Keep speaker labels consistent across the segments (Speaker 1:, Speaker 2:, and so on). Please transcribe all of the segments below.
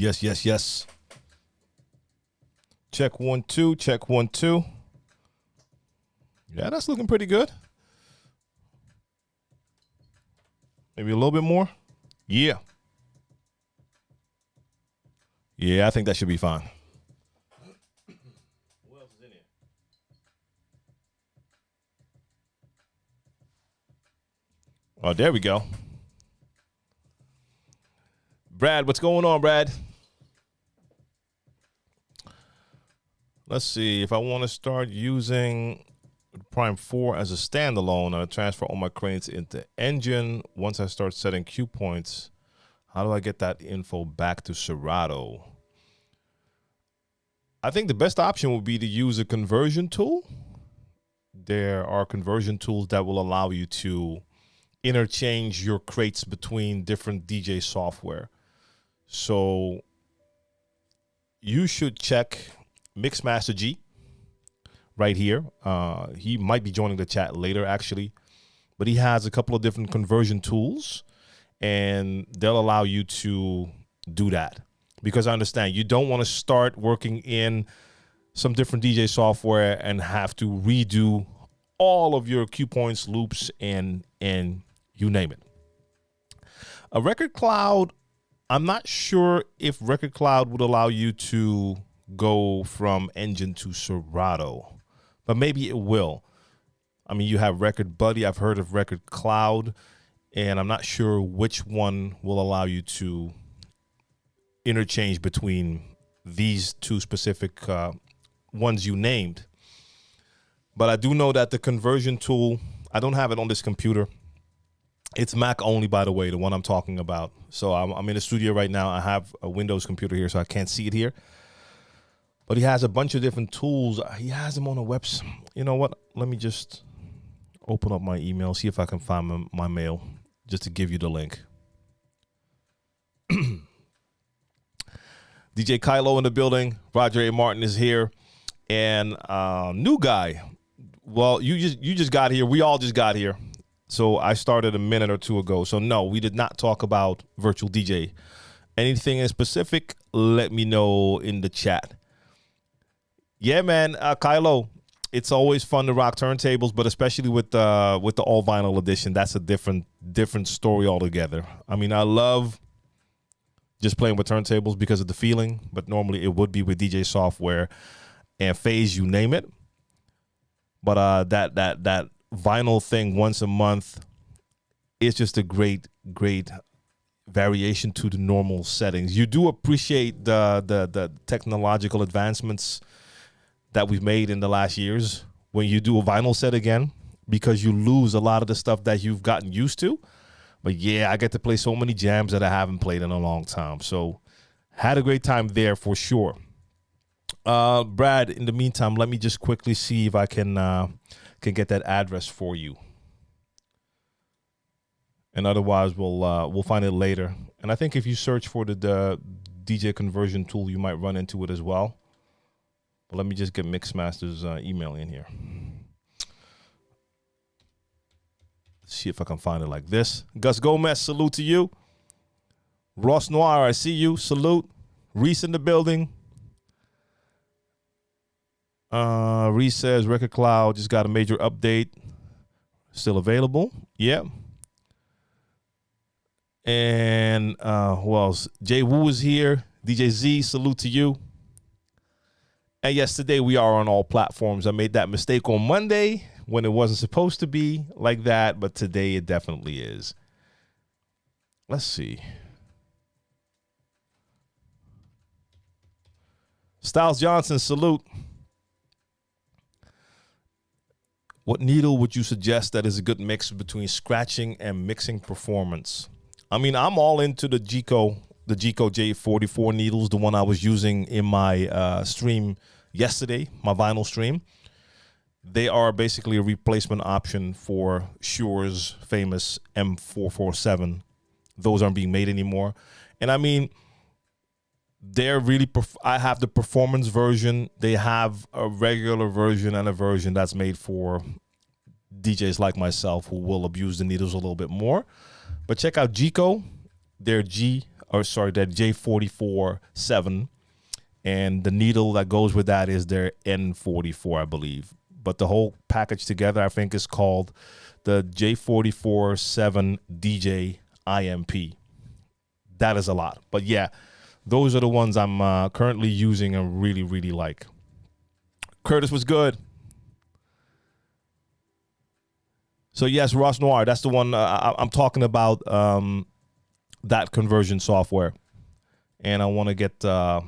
Speaker 1: Yes, yes, yes. Check 1 2, check 1 2. Yeah, that's looking pretty good. Maybe a little bit more. Yeah. Yeah, I think that should be fine. What else is in here? Oh, there we go. Brad, what's going on, Brad? Let's see. If I want to start using Prime 4 as a standalone, I transfer all my cranes into Engine. Once I start setting cue points, how do I get that info back to Serato? I think the best option would be to use a conversion tool. There are conversion tools that will allow you to interchange your crates between different DJ software. So you should check Mixmaster G right here. He might be joining the chat later, actually, but he has a couple of different conversion tools, and they'll allow you to do that. Because I understand you don't want to start working in some different DJ software and have to redo all of your cue points, loops, and you name it. A Record Cloud, I'm not sure if Record Cloud would allow you to go from Engine to Serato, but maybe it will. I mean, you have Record Buddy. I've heard of Record Cloud, and I'm not sure which one will allow you to interchange between these two specific ones you named. But I do know that the conversion tool, I don't have it on this computer. It's Mac only, by the way, the one I'm talking about. So I'm in the studio right now. I have a Windows computer here, so I can't see it here. But he has a bunch of different tools. He has them on a website. You know what? Let me just open up my email, see if I can find my mail, just to give you the link. DJ Kylo in the building. Roger A. Martin is here. And new guy. Well, you just got here. We all just got here. So I started a minute or two ago. So no, we did not talk about virtual DJ. Anything in specific, let me know in the chat. Yeah, man, Kylo, it's always fun to rock turntables, but especially with the all vinyl edition, that's a different story altogether. I mean, I love just playing with turntables because of the feeling, but normally it would be with DJ software and phase, you name it. But that vinyl thing once a month is just a great variation to the normal settings. You do appreciate the technological advancements that we've made in the last years when you do a vinyl set again, because you lose a lot of the stuff that you've gotten used to. But yeah, I get to play so many jams that I haven't played in a long time. So had a great time there for sure. Brad, in the meantime, let me just quickly see if I can get that address for you. And otherwise, we'll find it later. And I think if you search for the DJ conversion tool, you might run into it as well. But let me just get Mixmaster's email in here. See if I can find it like this. Gus Gomez, salute to you. Ross Noir, I see you. Salute. Reese in the building. Reese says Record Cloud just got a major update. Still available. Yeah. And who else? Jay Wu is here. DJ Z, salute to you. And yes, today we are on all platforms. I made that mistake on Monday when it wasn't supposed to be like that, but today it definitely is. Let's see. Styles Johnson, salute. What needle would you suggest that is a good mix between scratching and mixing performance? I mean, I'm all into the G-Co J44 needles, the one I was using in my stream yesterday, my vinyl stream. They are basically a replacement option for Shure's famous M447. Those aren't being made anymore. And I mean, they're really, I have the performance version. They have a regular version and a version that's made for DJs like myself who will abuse the needles a little bit more. But check out G-Co, their G or sorry, that J44-7, and the needle that goes with that is their N44, I believe. But the whole package together, I think, is called the J44-7 DJ IMP. That is a lot. But yeah, those are the ones I'm currently using and really, really like. Curtis was good. So yes, Ross Noir, that's the one I'm talking about, that conversion software. And I want to get the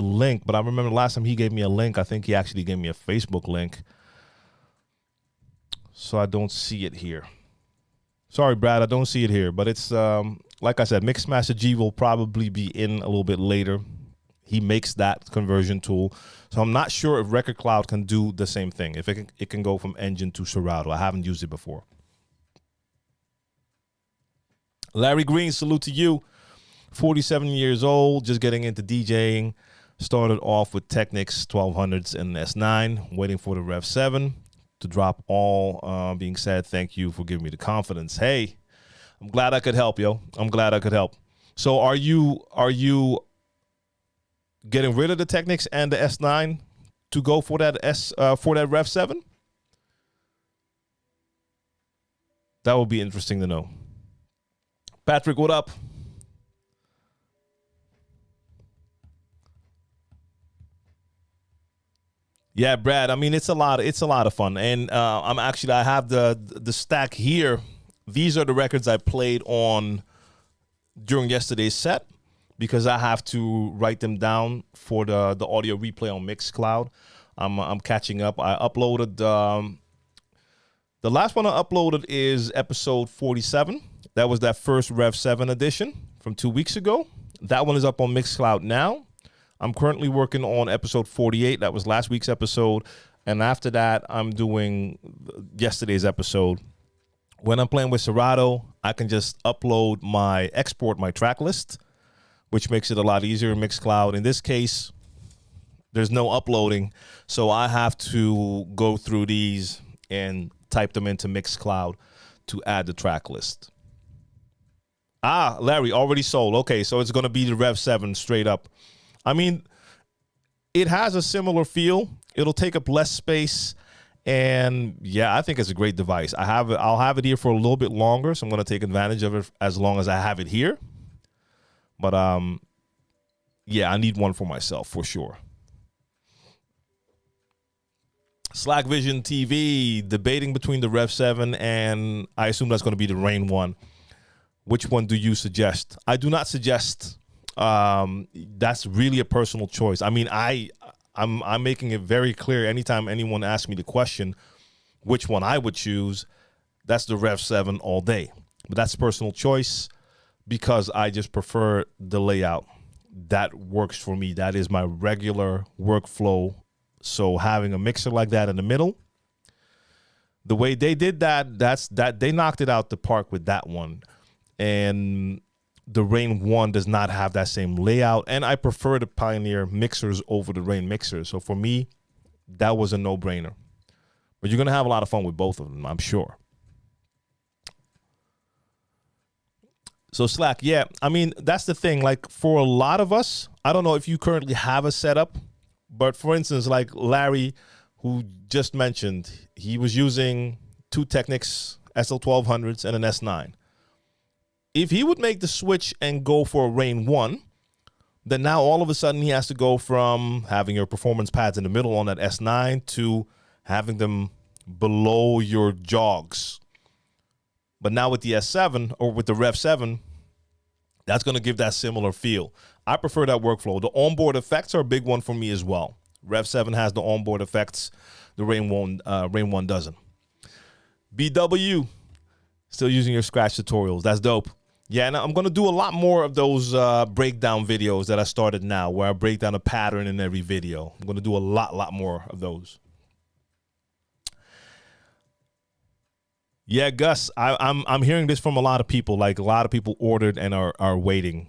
Speaker 1: link, but I remember last time he gave me a link, I think he actually gave me a Facebook link. So I don't see it here. Sorry, Brad, I don't see it here, but it's, like I said, Mixmaster G will probably be in a little bit later. He makes that conversion tool. So I'm not sure if Record Cloud can do the same thing, if it can go from Engine to Serato. I haven't used it before. Larry Green, salute to you. 47 years old, just getting into DJing. Started off with Technics 1200s and S9, waiting for the Rev 7 to drop. All being said, thank you for giving me the confidence. Hey, I'm glad I could help, yo. I'm glad I could help. So are you getting rid of the Technics and the S9 to go for that Rev 7? That would be interesting to know. Patrick, what up? Yeah, Brad. I mean, it's a lot of fun, and I have the stack here. These are the records I played on during yesterday's set because I have to write them down for the audio replay on Mixcloud. I'm catching up. I uploaded the last one I uploaded is episode 47. That was that first Rev 7 edition from 2 weeks ago. That one is up on Mixcloud now. I'm currently working on episode 48. That was last week's episode. And after that, I'm doing yesterday's episode. When I'm playing with Serato, I can just export my track list, which makes it a lot easier in Mixcloud. In this case, there's no uploading. So I have to go through these and type them into Mixcloud to add the track list. Ah, Larry, already sold. Okay, so it's going to be the Rev 7 straight up. I mean, it has a similar feel. It'll take up less space, and yeah, I think it's a great device. I'll have it here for a little bit longer, so I'm going to take advantage of it as long as I have it here. But yeah, I need one for myself for sure. Slack Vision TV debating between the Rev 7 and I assume that's going to be the Rain 1. Which one do you suggest? I do not suggest. That's really a personal choice. I mean, I'm making it very clear anytime anyone asks me the question, which one I would choose, that's the Rev 7 all day. But that's personal choice because I just prefer the layout. That works for me. That is my regular workflow. So having a mixer like that in the middle, the way they did that, they knocked it out the park with that one. And the Rain 1 does not have that same layout, and I prefer the Pioneer mixers over the Rain mixers. So for me, that was a no-brainer. But you're going to have a lot of fun with both of them, I'm sure. So Slack, yeah, I mean, that's the thing. Like for a lot of us, I don't know if you currently have a setup, but for instance, like Larry, who just mentioned, he was using two Technics SL1200s and an S9. If he would make the switch and go for a Rain 1, then now all of a sudden he has to go from having your performance pads in the middle on that S9 to having them below your jogs. But now with the S7 or with the Rev 7, that's going to give that similar feel. I prefer that workflow. The onboard effects are a big one for me as well. Rev 7 has the onboard effects. The Rain 1 doesn't. BW, still using your Scratch tutorials. That's dope. Yeah, and I'm going to do a lot more of those breakdown videos that I started now, where I break down a pattern in every video. I'm going to do a lot more of those. Yeah, Gus, I'm hearing this from a lot of people. Like a lot of people ordered and are waiting.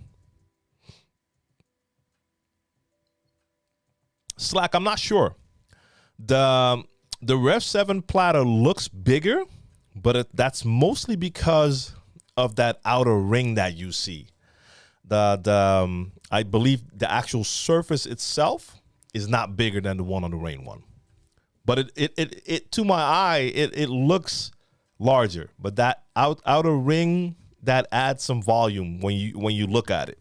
Speaker 1: Slack, I'm not sure. The Rev 7 platter looks bigger, but that's mostly because of that outer ring that you see. I believe the actual surface itself is not bigger than the one on the Rain one. But it to my eye, it looks larger. But that outer ring, that adds some volume when you look at it.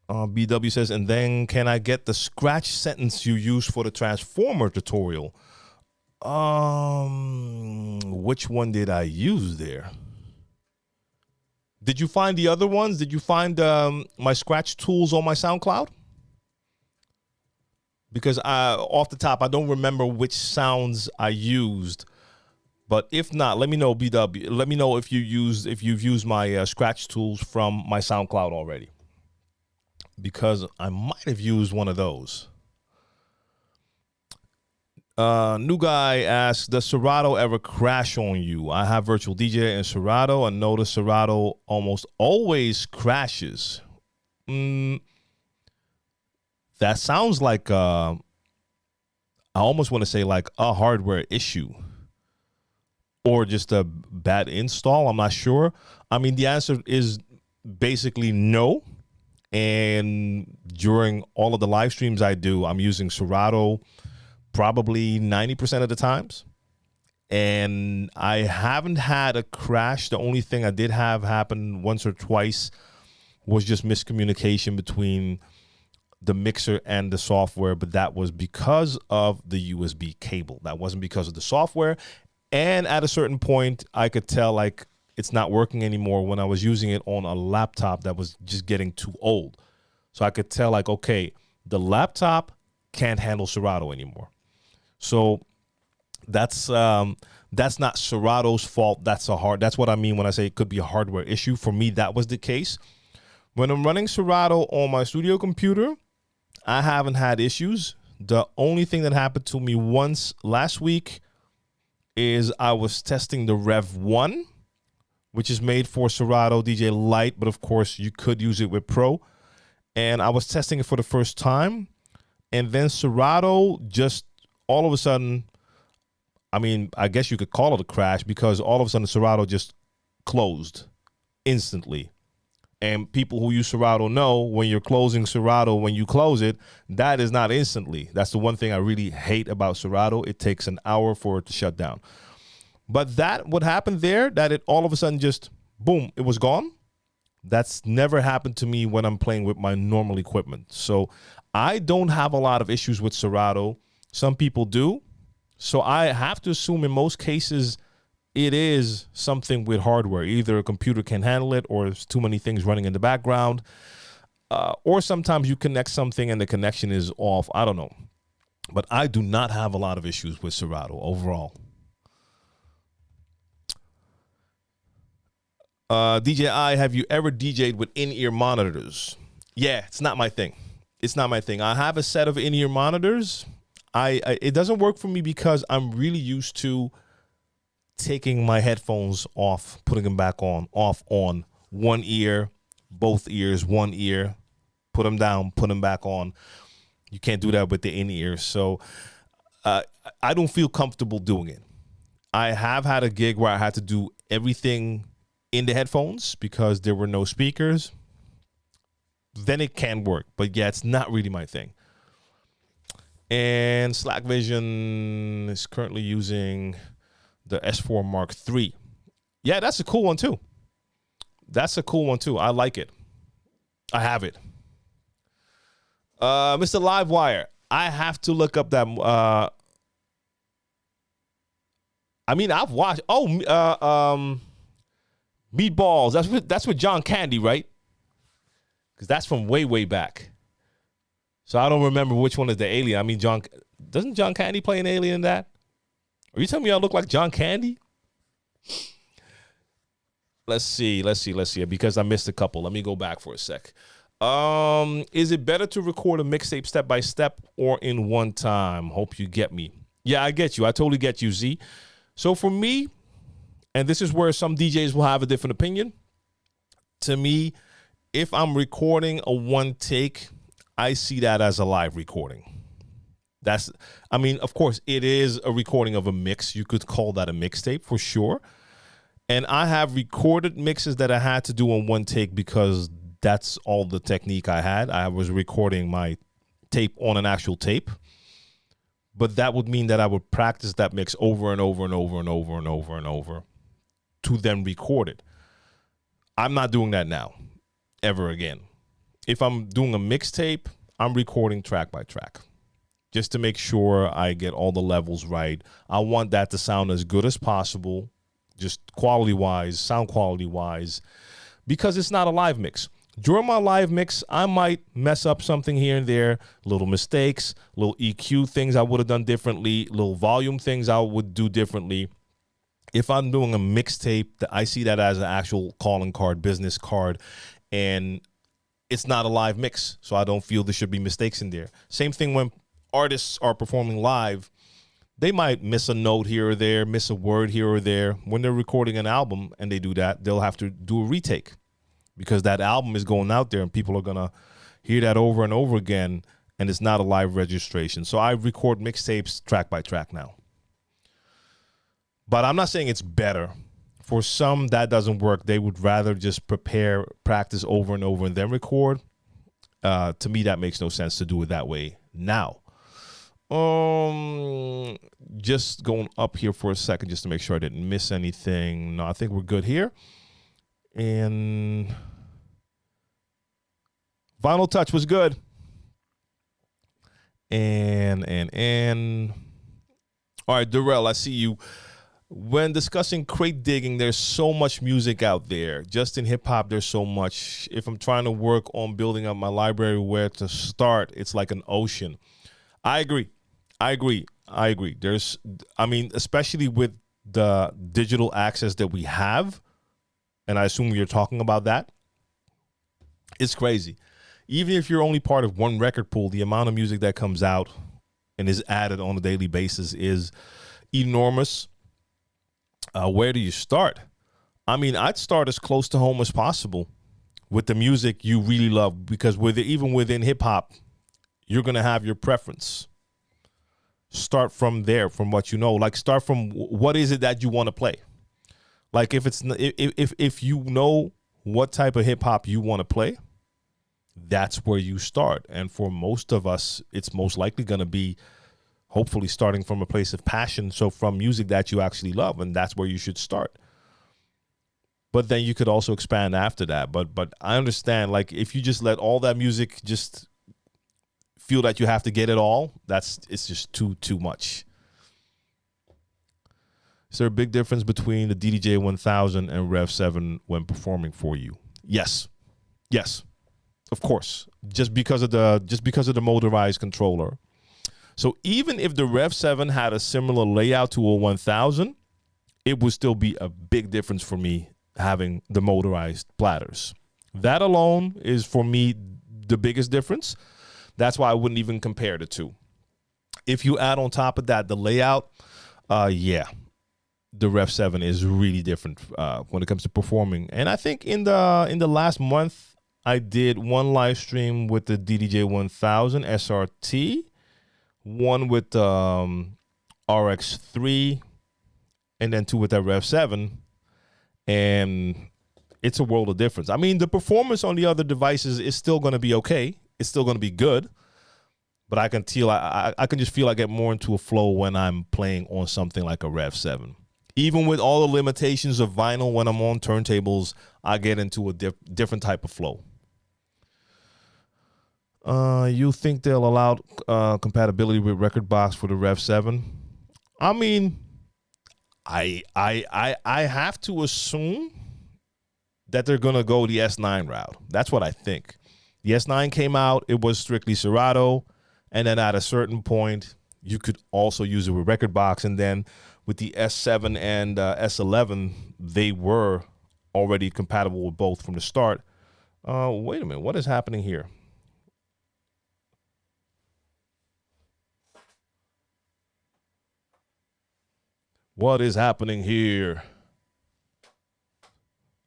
Speaker 1: BW says, and then can I get the scratch sentence you used for the transformer tutorial? Which one did I use there? Did you find the other ones? Did you find my scratch tools on my SoundCloud? Because off the top, I don't remember which sounds I used. But if not, let me know, BW. Let me know if you've used my scratch tools from my SoundCloud already. Because I might have used one of those. New guy asks, does Serato ever crash on you? I have Virtual DJ and Serato, and notice Serato almost always crashes. That sounds like, I almost want to say like a hardware issue. Or just a bad install, I'm not sure. I mean, the answer is basically no. And during all of the live streams I do, I'm using Serato probably 90% of the times. And I haven't had a crash. The only thing I did have happen once or twice was just miscommunication between the mixer and the software. But that was because of the USB cable. That wasn't because of the software. And at a certain point, I could tell like it's not working anymore when I was using it on a laptop that was just getting too old. So I could tell like, okay, the laptop can't handle Serato anymore. So that's not Serato's fault. That's what I mean when I say it could be a hardware issue. For me, that was the case. When I'm running Serato on my studio computer, I haven't had issues. The only thing that happened to me once last week is I was testing the Rev 1, which is made for Serato DJ Lite, but of course you could use it with Pro. And I was testing it for the first time. And then Serato just all of a sudden, I mean, I guess you could call it a crash because all of a sudden Serato just closed instantly. And people who use Serato know when you're closing Serato, when you close it, that is not instantly. That's the one thing I really hate about Serato. It takes an hour for it to shut down. But what happened there, that it all of a sudden just, boom, it was gone. That's never happened to me when I'm playing with my normal equipment. So I don't have a lot of issues with Serato. Some people do. So I have to assume in most cases, it is something with hardware. Either a computer can handle it or there's too many things running in the background. Or sometimes you connect something and the connection is off. I don't know. But I do not have a lot of issues with Serato overall. DJI, have you ever DJ'd with in-ear monitors? Yeah, it's not my thing. It's not my thing. I have a set of in-ear monitors. It doesn't work for me because I'm really used to taking my headphones off, putting them back on, off, on, one ear, both ears, one ear, put them down, put them back on. You can't do that with the in-ear. So I don't feel comfortable doing it. I have had a gig where I had to do everything in the headphones because there were no speakers. Then it can work. But yeah, it's not really my thing. And Slack Vision is currently using the S4 Mark III. Yeah, that's a cool one too. That's a cool one too. I like it. I have it. Mr. Livewire, I have to look up that. I mean, I've watched. Meatballs. That's with John Candy, right? Because that's from way back. So I don't remember which one is the alien. I mean, doesn't John Candy play an alien in that? Are you telling me I look like John Candy? Let's see. Because I missed a couple. Let me go back for a sec. Is it better to record a mixtape step by step or in one time? Hope you get me. Yeah, I get you. I totally get you, Z. So for me, and this is where some DJs will have a different opinion. To me, if I'm recording a one take, I see that as a live recording. That's, I mean, of course, it is a recording of a mix. You could call that a mixtape for sure. And I have recorded mixes that I had to do on one take because that's all the technique I had. I was recording my tape on an actual tape. But that would mean that I would practice that mix over and over and over and over and over and over to then record it. I'm not doing that now, ever again. If I'm doing a mixtape, I'm recording track by track just to make sure I get all the levels right. I want that to sound as good as possible, just quality-wise, sound quality-wise, because it's not a live mix. During my live mix, I might mess up something here and there, little mistakes, little EQ things I would have done differently, little volume things I would do differently. If I'm doing a mixtape, I see that as an actual calling card, business card, and it's not a live mix, so I don't feel there should be mistakes in there. Same thing when artists are performing live. They might miss a note here or there, miss a word here or there. When they're recording an album and they do that, they'll have to do a retake because that album is going out there and people are going to hear that over and over again, and it's not a live registration. So I record mixtapes track by track now. But I'm not saying it's better. For some, that doesn't work. They would rather just practice over and over and then record. To me, that makes no sense to do it that way now. Just going up here for a second just to make sure I didn't miss anything. No, I think we're good here. And Vinyl Touch was good. And all right, Darrell, I see you. When discussing crate digging, there's so much music out there. Just in hip-hop, there's so much. If I'm trying to work on building up my library, where to start, it's like an ocean. I agree. Especially with the digital access that we have, and I assume you're talking about that, it's crazy. Even if you're only part of one record pool, the amount of music that comes out and is added on a daily basis is enormous. Where do you start? I mean, I'd start as close to home as possible with the music you really love, because even within hip hop, you're going to have your preference. Start from there, from what you know. Like, start from what is it that you want to play? Like, if you know what type of hip hop you want to play, that's where you start. And for most of us, it's most likely going to be hopefully starting from a place of passion, so from music that you actually love, and that's where you should start. But then you could also expand after that. But I understand, like, if you just let all that music just feel that you have to get it all, it's just too much. Is there a big difference between the DDJ 1000 and Rev 7 when performing for you? Yes, of course. Just because of the motorized controller. So even if the Rev 7 had a similar layout to a 1000, it would still be a big difference for me having the motorized platters. That alone is, for me, the biggest difference. That's why I wouldn't even compare the two. If you add on top of that the layout, the Rev 7 is really different when it comes to performing. And I think in the last month, I did one live stream with the DDJ 1000 SRT, one with RX3, and then two with that Rev 7, and it's a world of difference. I mean, the performance on the other devices is still going to be okay. It's still going to be good, but I can just feel I get more into a flow when I'm playing on something like a Rev 7. Even with all the limitations of vinyl, when I'm on turntables, I get into a different type of flow. You think they'll allow compatibility with Rekordbox for the Rev 7? I mean, I have to assume that they're gonna go the S9 route. That's what I think. The S9 came out; it was strictly Serato, and then at a certain point, you could also use it with Rekordbox. And then with the S7 and S11, they were already compatible with both from the start. Wait a minute, what is happening here? What is happening here?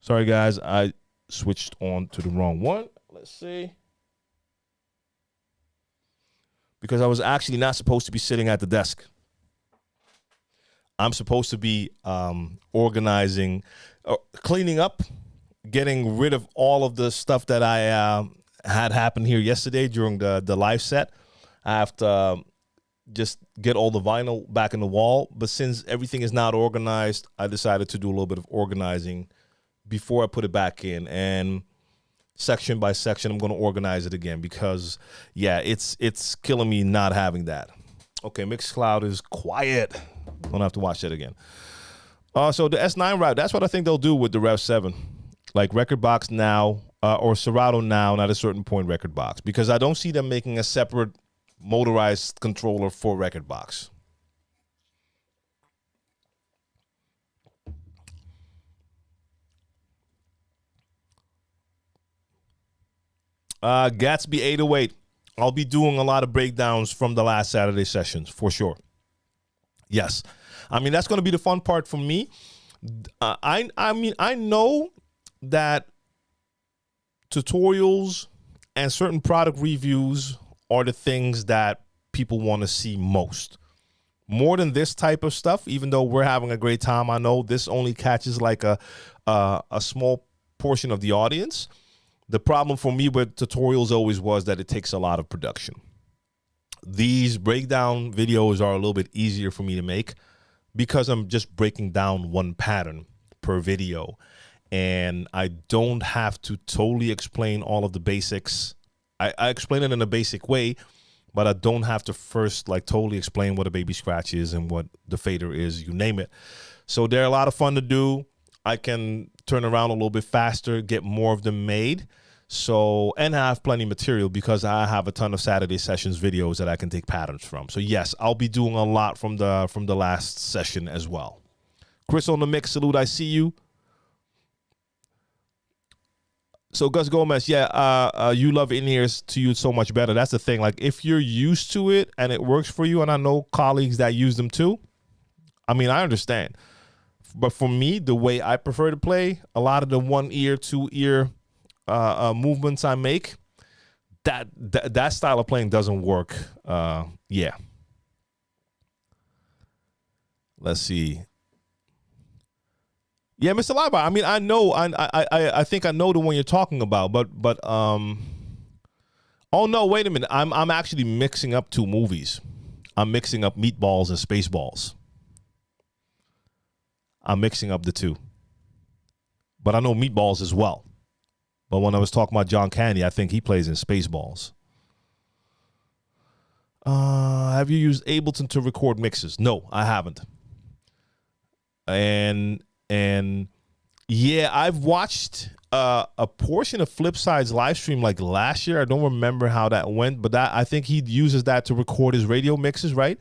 Speaker 1: Sorry, guys. I switched on to the wrong one. Let's see. because I was actually not supposed to be sitting at the desk. I'm supposed to be organizing, cleaning up, getting rid of all of the stuff that I had happen here yesterday during the live set. I have to just get all the vinyl back in the wall. But since everything is not organized, I decided to do a little bit of organizing before I put it back in. And section by section, I'm going to organize it again because, yeah, it's killing me not having that. Okay, Mixcloud is quiet. Don't have to watch that again. So the S9 route, that's what I think they'll do with the Rev 7. Like Record Box now, or Serato now, and at a certain point Record Box. Because I don't see them making a separate motorized controller for Record Box. Gatsby 808. I'll be doing a lot of breakdowns from the last Saturday sessions, for sure. Yes. I mean, that's going to be the fun part for me. I know that tutorials and certain product reviews are the things that people want to see most. More than this type of stuff, even though we're having a great time, I know this only catches like a small portion of the audience. The problem for me with tutorials always was that it takes a lot of production. These breakdown videos are a little bit easier for me to make because I'm just breaking down one pattern per video. And I don't have to totally explain all of the basics. I explain it in a basic way, but I don't have to first like totally explain what a baby scratch is and what the fader is, you name it. So they're a lot of fun to do. I can turn around a little bit faster, get more of them made. So, and I have plenty of material because I have a ton of Saturday sessions videos that I can take patterns from. So yes, I'll be doing a lot from the last session as well. Chris on the mix, salute, I see you. So Gus Gomez, yeah, you love in-ears to you so much better. That's the thing. Like if you're used to it and it works for you, and I know colleagues that use them too, I mean, I understand. But for me, the way I prefer to play, a lot of the 1 ear, 2 ear movements I make, that style of playing doesn't work. Yeah. Let's see. Yeah, Mr. Live. I mean, I know. I think I know the one you're talking about. But oh no, wait a minute. I'm actually mixing up two movies. I'm mixing up Meatballs and Spaceballs. I'm mixing up the two. But I know Meatballs as well. But when I was talking about John Candy, I think he plays in Spaceballs. Have you used Ableton to record mixes? No, I haven't. And yeah, I've watched a portion of Flipside's live stream like last year. I don't remember how that went, but I think he uses that to record his radio mixes, right?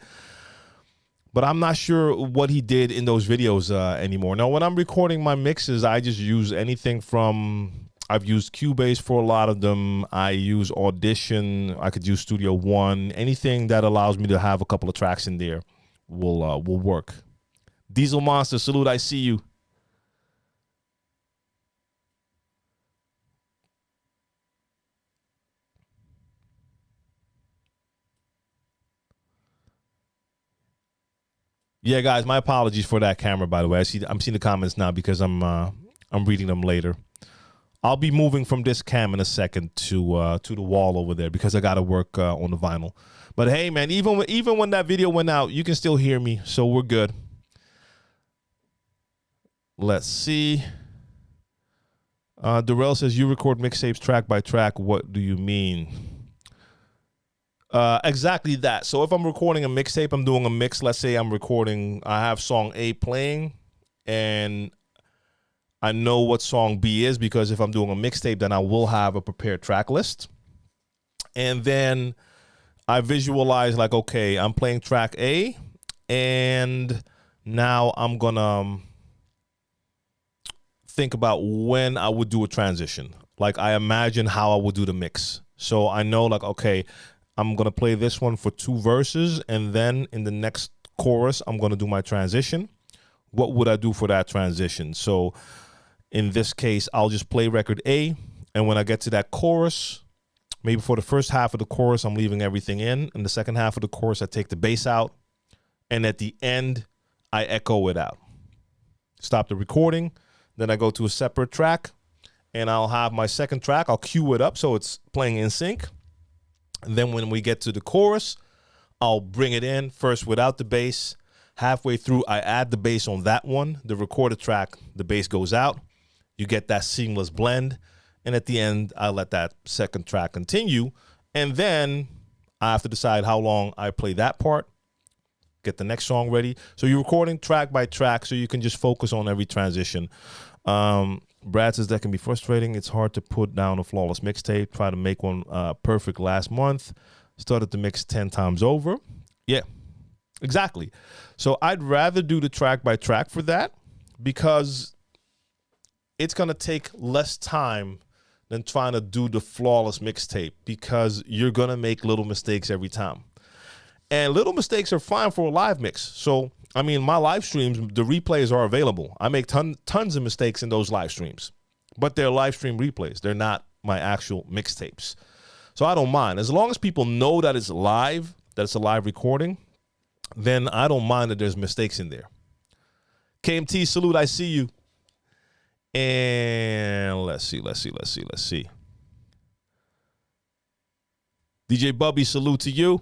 Speaker 1: But I'm not sure what he did in those videos anymore. Now, when I'm recording my mixes, I just use anything from... I've used Cubase for a lot of them. I use Audition. I could use Studio One. Anything that allows me to have a couple of tracks in there will work. Diesel Monster, salute, I see you. Yeah, guys, my apologies for that camera, by the way. I'm seeing the comments now because I'm reading them later. I'll be moving from this cam in a second to the wall over there because I got to work on the vinyl. But hey, man, even when that video went out, you can still hear me, so we're good. Let's see. Darrell says you record mixtapes track by track. What do you mean? Exactly that. So if I'm recording a mixtape, I'm doing a mix. Let's say I have song A playing, and I know what song B is because if I'm doing a mixtape, then I will have a prepared track list. And then I visualize like, okay, I'm playing track A, and now I'm going to think about when I would do a transition. Like I imagine how I would do the mix. So I know like, okay, I'm going to play this one for 2 verses, and then in the next chorus, I'm going to do my transition. What would I do for that transition? So in this case, I'll just play record A, and when I get to that chorus, Maybe for the first half of the chorus, I'm leaving everything in. In the second half of the chorus, I take the bass out. And at the end, I echo it out. Stop the recording. Then I go to a separate track. And I'll have my second track. I'll cue it up so it's playing in sync. And then when we get to the chorus, I'll bring it in first without the bass. Halfway through, I add the bass on that one. The recorded track, the bass goes out. You get that seamless blend. And at the end, I let that second track continue. And then I have to decide how long I play that part. Get the next song ready. So you're recording track by track so you can just focus on every transition. Brad says that can be frustrating. It's hard to put down a flawless mixtape. Try to make one perfect last month. Started to mix 10 times over. Yeah, exactly. So I'd rather do the track by track for that because it's going to take less time than trying to do the flawless mixtape because you're going to make little mistakes every time. And little mistakes are fine for a live mix. So, I mean, my live streams, the replays are available. I make tons of mistakes in those live streams. But they're live stream replays. They're not my actual mixtapes. So I don't mind. As long as people know that it's live, that it's a live recording, then I don't mind that there's mistakes in there. KMT, salute, I see you. And let's see. DJ Bubby, salute to you.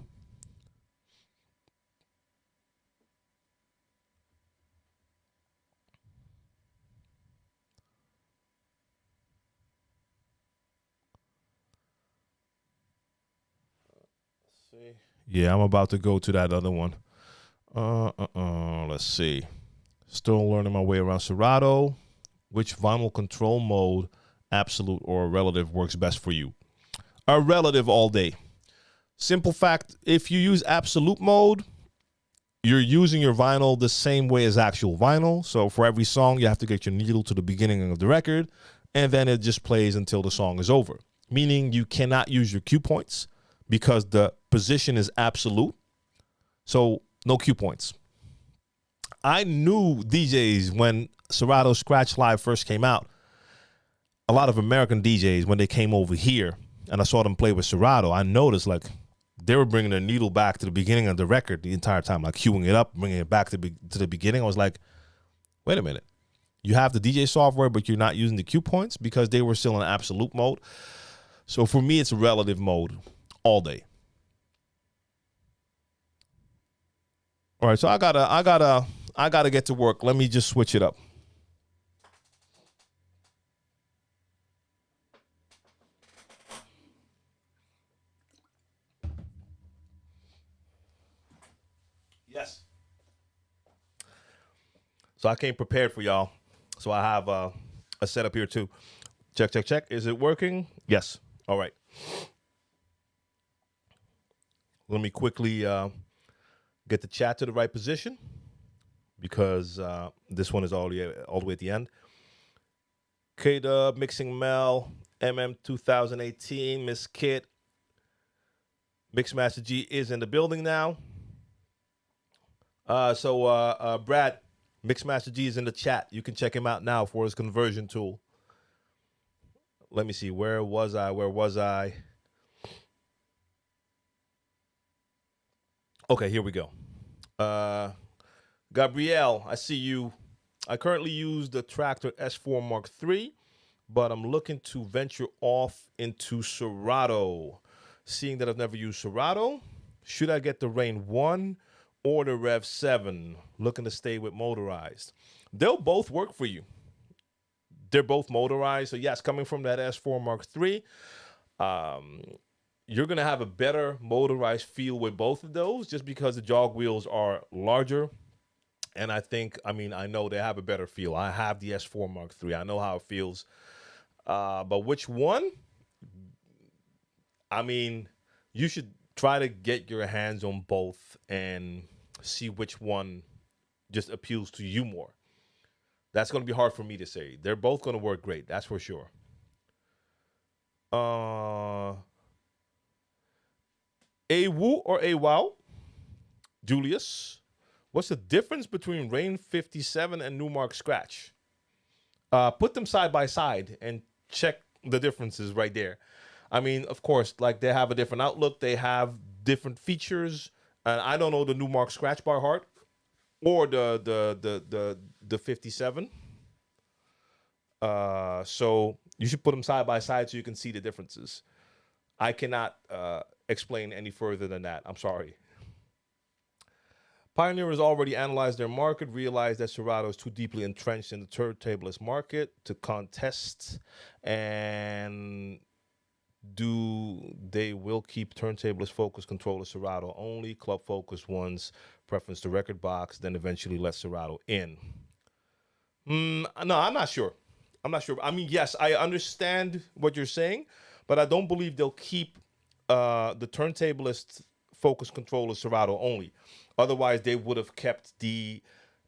Speaker 1: Yeah, I'm about to go to that other one. Let's see. Still learning my way around Serato. Which vinyl control mode, absolute or relative, works best for you? A relative all day. Simple fact, if you use absolute mode, you're using your vinyl the same way as actual vinyl. So for every song, you have to get your needle to the beginning of the record, and then it just plays until the song is over. Meaning you cannot use your cue points because the position is absolute. So no cue points. I knew DJs when Serato Scratch Live first came out. A lot of American DJs, when they came over here and I saw them play with Serato, I noticed like they were bringing their needle back to the beginning of the record the entire time, like queuing it up, bringing it back to the beginning. I was like, wait a minute. You have the DJ software, but you're not using the cue points because they were still in absolute mode. So for me, it's a relative mode all day. All right, so I gotta get to work. Let me just switch it up. Yes. So I came prepared for y'all. So I have a setup here too. Check. Is it working? Yes. All right. Let me quickly get the chat to the right position because this one is all the way at the end. K-Dub, Mixing Mel, MM 2018, Miss Kit, Mixmaster G is in the building now. So Brad, Mixmaster G is in the chat. You can check him out now for his conversion tool. Let me see. Where was I? Okay, here we go. Gabrielle, I see you. I currently use the Tractor S4 Mark III, but I'm looking to venture off into Serato. Seeing that I've never used Serato, should I get the Rain 1 or the Rev 7? Looking to stay with motorized. They'll both work for you. They're both motorized. So yes, coming from that S4 Mark III, you're going to have a better motorized feel with both of those just because the jog wheels are larger. And I know they have a better feel. I have the S4 Mark III. I know how it feels. But which one? I mean, you should try to get your hands on both and see which one just appeals to you more. That's going to be hard for me to say. They're both going to work great. That's for sure. A woo or a wow? Julius, what's the difference between Rain 57 and Numark Scratch? Put them side by side and check the differences right there. I mean, of course, like they have a different outlook, they have different features, and I don't know the Newmark scratch bar heart or the 57. So you should put them side by side so you can see the differences. I cannot explain any further than that. I'm sorry. Pioneer has already analyzed their market, realized that Serato is too deeply entrenched in the turntablist market to contest, and they will keep turntablist focused controllers Serato only, club focused ones, preference to record box, then eventually let Serato in. No, I'm not sure. I'm not sure. I mean, yes, I understand what you're saying, but I don't believe they'll keep the turntablist focus controller Serato only. Otherwise, they would have kept the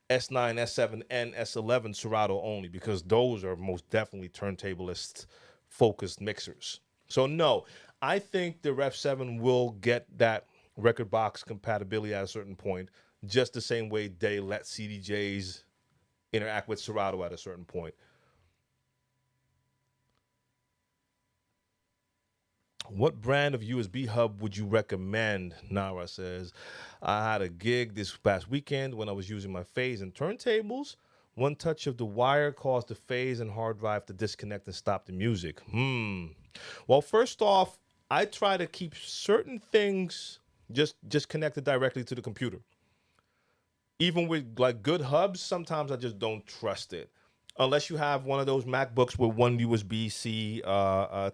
Speaker 1: S9, S7, and S11 Serato only, because those are most definitely turntablist focused mixers. So no, I think the Ref 7 will get that record box compatibility at a certain point, just the same way they let CDJs interact with Serato at a certain point. What brand of USB hub would you recommend? Nara says, I had a gig this past weekend when I was using my phase and turntables. One touch of the wire caused the phase and hard drive to disconnect and stop the music. Well, first off, I try to keep certain things just connected directly to the computer. Even with like good hubs, sometimes I just don't trust it. Unless you have one of those MacBooks with one USB-C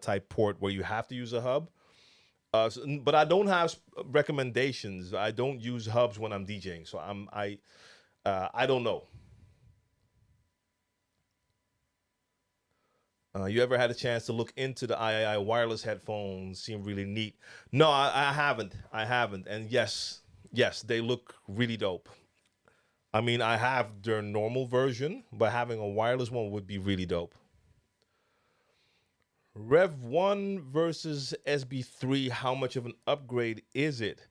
Speaker 1: type port where you have to use a hub. But I don't have recommendations. I don't use hubs when I'm DJing, so I don't know. You ever had a chance to look into the III wireless headphones? Seem really neat. No, I haven't. I haven't. And yes, they look really dope. I mean, I have their normal version, but having a wireless one would be really dope. Rev 1 versus SB3, how much of an upgrade is it?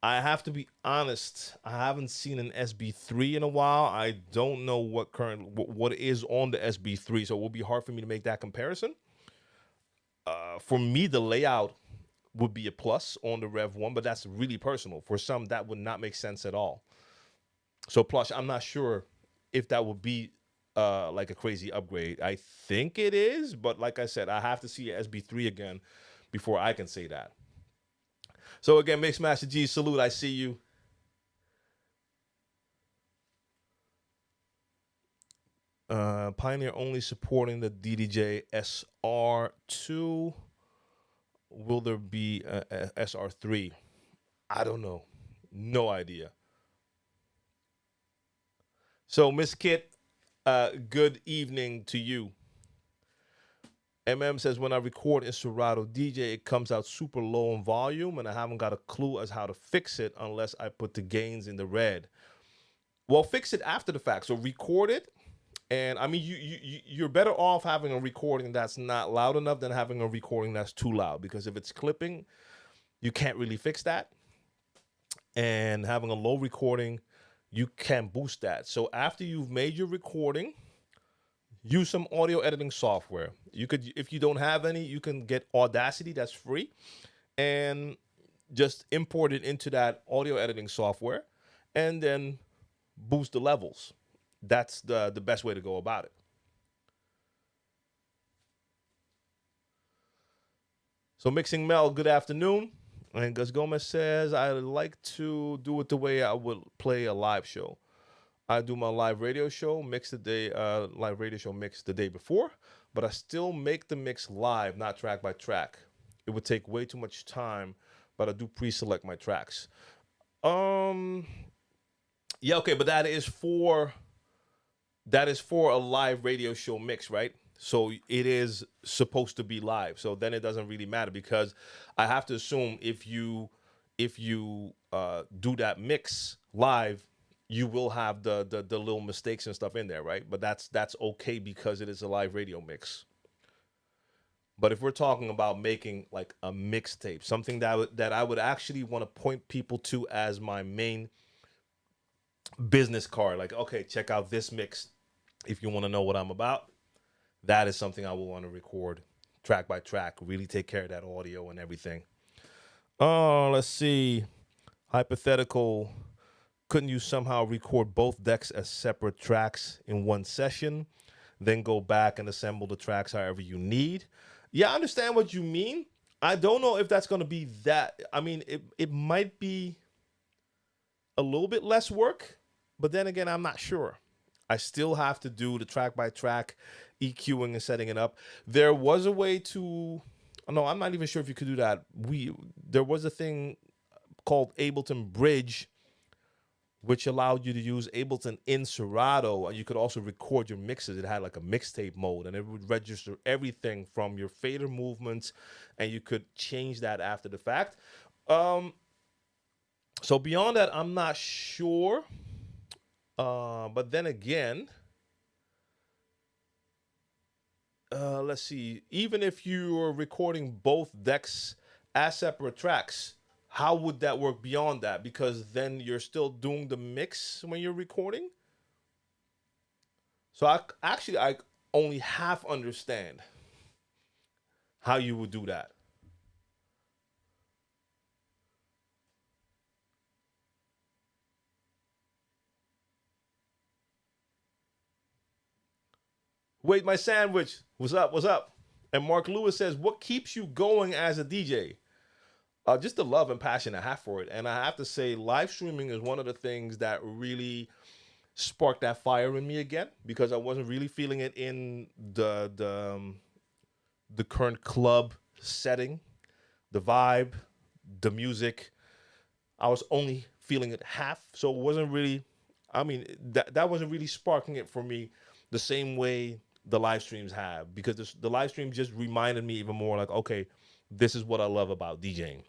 Speaker 1: I have to be honest, I haven't seen an SB3 in a while. I don't know what is on the SB3, so it will be hard for me to make that comparison. For me, the layout would be a plus on the Rev 1, but that's really personal. For some, that would not make sense at all. So plus, I'm not sure if that would be like a crazy upgrade. I think it is, but like I said, I have to see SB3 again before I can say that. So again, Mixmaster G, salute. I see you. Pioneer only supporting the DDJ SR2. Will there be a SR3? I don't know. No idea. So, Miss Kit, good evening to you. MM says, when I record in Serato DJ, it comes out super low in volume, and I haven't got a clue as how to fix it unless I put the gains in the red. Well, fix it after the fact. So record it, and I mean, you're better off having a recording that's not loud enough than having a recording that's too loud, because if it's clipping, you can't really fix that. And having a low recording, you can boost that. So after you've made your recording, use some audio editing software. You could, if you don't have any, you can get Audacity, that's free, and just import it into that audio editing software, and then boost the levels. That's the best way to go about it. So Mixing Mel, good afternoon. And Gus Gomez says, I like to do it the way I would play a live show. I do my live radio show, live radio show mix the day before, but I still make the mix live, not track by track. It would take way too much time, but I do pre-select my tracks. Yeah, okay, but that is for a live radio show mix, right? So it is supposed to be live. So then it doesn't really matter, because I have to assume if you do that mix live, you will have the little mistakes and stuff in there, right? But that's okay, because it is a live radio mix. But if we're talking about making like a mixtape, something that I would actually want to point people to as my main business card, like, okay, check out this mix if you want to know what I'm about, that is something I will want to record track by track, really take care of that audio and everything. Let's see. Hypothetical. Couldn't you somehow record both decks as separate tracks in one session, then go back and assemble the tracks however you need? Yeah, I understand what you mean. I don't know if that's going to be that. I mean, it might be a little bit less work, but then again, I'm not sure. I still have to do the track by track EQing and setting it up. There was a way to. No, I'm not even sure if you could do that. There was a thing called Ableton Bridge, which allowed you to use Ableton in Serato, and you could also record your mixes. It had like a mixtape mode, and it would register everything from your fader movements, and you could change that after the fact. So beyond that, I'm not sure. But then again, let's see. Even if you're recording both decks as separate tracks, how would that work beyond that? Because then you're still doing the mix when you're recording. So I only half understand how you would do that. Wait, my sandwich. What's up? What's up? And Mark Lewis says, what keeps you going as a DJ? Just the love and passion I have for it. And I have to say, live streaming is one of the things that really sparked that fire in me again, because I wasn't really feeling it in the current club setting, the vibe, the music. I was only feeling it half, so it wasn't really. I mean, that wasn't really sparking it for me the same way the live streams have, because the live stream just reminded me even more like, okay, this is what I love about DJing.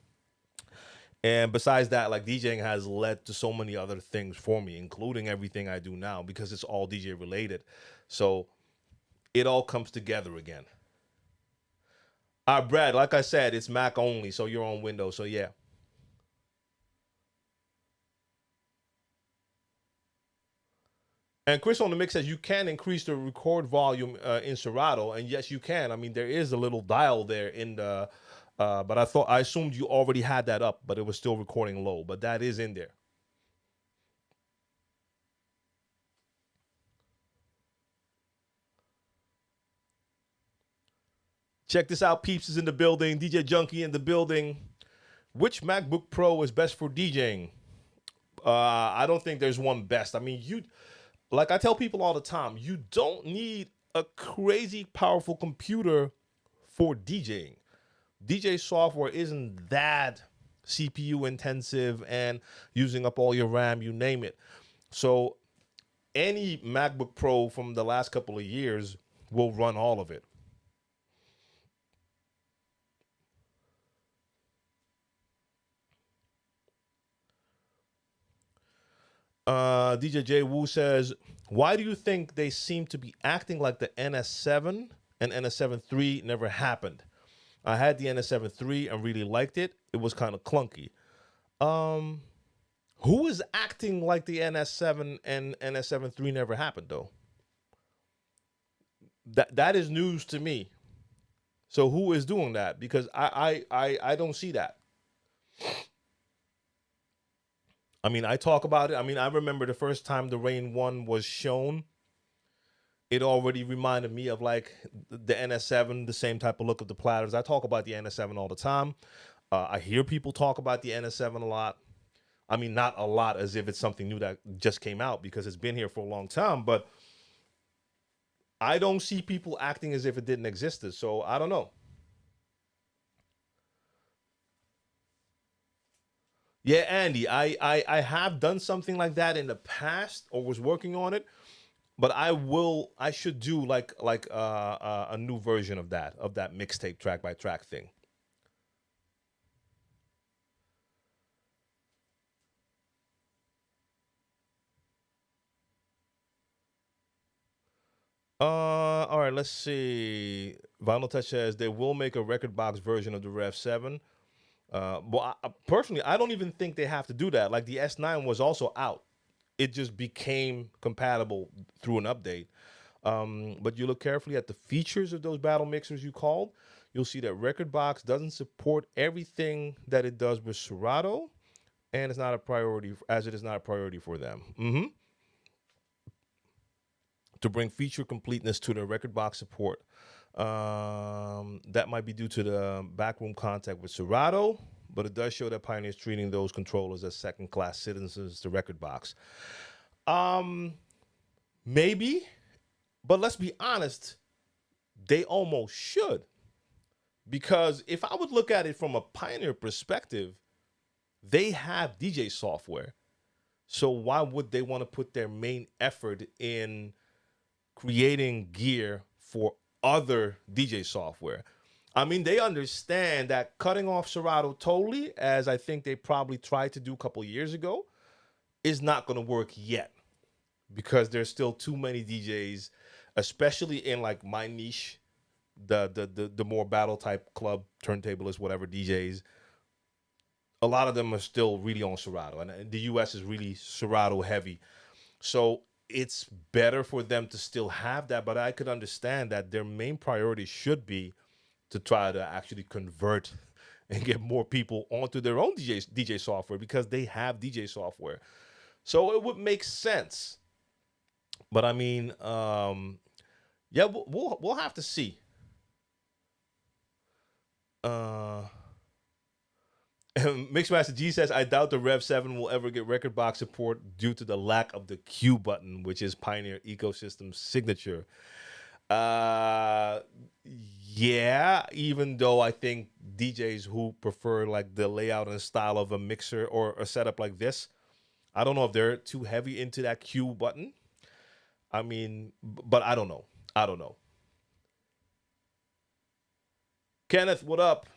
Speaker 1: And besides that, like, DJing has led to so many other things for me, including everything I do now, because it's all DJ related. So it all comes together again. Brad, like I said, it's Mac only, so you're on Windows. So yeah. And Chris on the mix says you can increase the record volume in Serato, and yes, you can. I mean, there is a little dial there in the, but I assumed you already had that up, but it was still recording low. But that is in there. Check this out, Peeps is in the building. DJ Junkie in the building. Which MacBook Pro is best for DJing? I don't think there's one best. I mean, like I tell people all the time, you don't need a crazy powerful computer for DJing. DJ software isn't that CPU intensive and using up all your RAM, you name it. So any MacBook Pro from the last couple of years will run all of it. DJ J Wu says, why do you think they seem to be acting like the NS7 and NS7 III never happened? I had the NS7 III and really liked it. It was kind of clunky. Who is acting like the NS7 and NS7 III never happened, though? That is news to me. So who is doing that? Because I don't see that. I mean, I talk about it. I mean, I remember the first time the Rain 1 was shown, it already reminded me of like the NS7, the same type of look of the platters. I talk about the NS7 all the time. I hear people talk about the NS7 a lot. I mean, not a lot as if it's something new that just came out, because it's been here for a long time, but I don't see people acting as if it didn't exist. So I don't know. Yeah, Andy, I have done something like that in the past, or was working on it, but I should do like a new version of that mixtape track by track thing. All right, let's see. Vinyl Touch says they will make a record box version of the Rev 7. Well, personally, I don't even think they have to do that. Like the S9 was also out. It just became compatible through an update. But you look carefully at the features of those battle mixers you called, you'll see that Rekordbox doesn't support everything that it does with Serato, and it's not a priority, as it is not a priority for them. To bring feature completeness to the Rekordbox support. That might be due to the backroom contact with Serato, but it does show that Pioneer is treating those controllers as second-class citizens to Rekordbox. Maybe, but let's be honest, they almost should. Because if I would look at it from a Pioneer perspective, they have DJ software. So why would they want to put their main effort in creating gear for other DJ software? I mean, they understand that cutting off Serato totally, as I think they probably tried to do a couple years ago, is not going to work yet. Because there's still too many DJs, especially in like my niche, the more battle type club turntablist, whatever DJs. A lot of them are still really on Serato, and the US is really Serato heavy. So it's better for them to still have that, but I could understand that their main priority should be to try to actually convert and get more people onto their own DJ software, because they have DJ software. So it would make sense. But I mean, yeah, we'll have to see. Mixmaster G says, I doubt the Rev 7 will ever get Rekordbox support due to the lack of the Q button, which is Pioneer ecosystem's signature. Yeah, even though I think DJs who prefer like the layout and style of a mixer or a setup like this, I don't know if they're too heavy into that Q button. I mean, but I don't know. Kenneth, what up?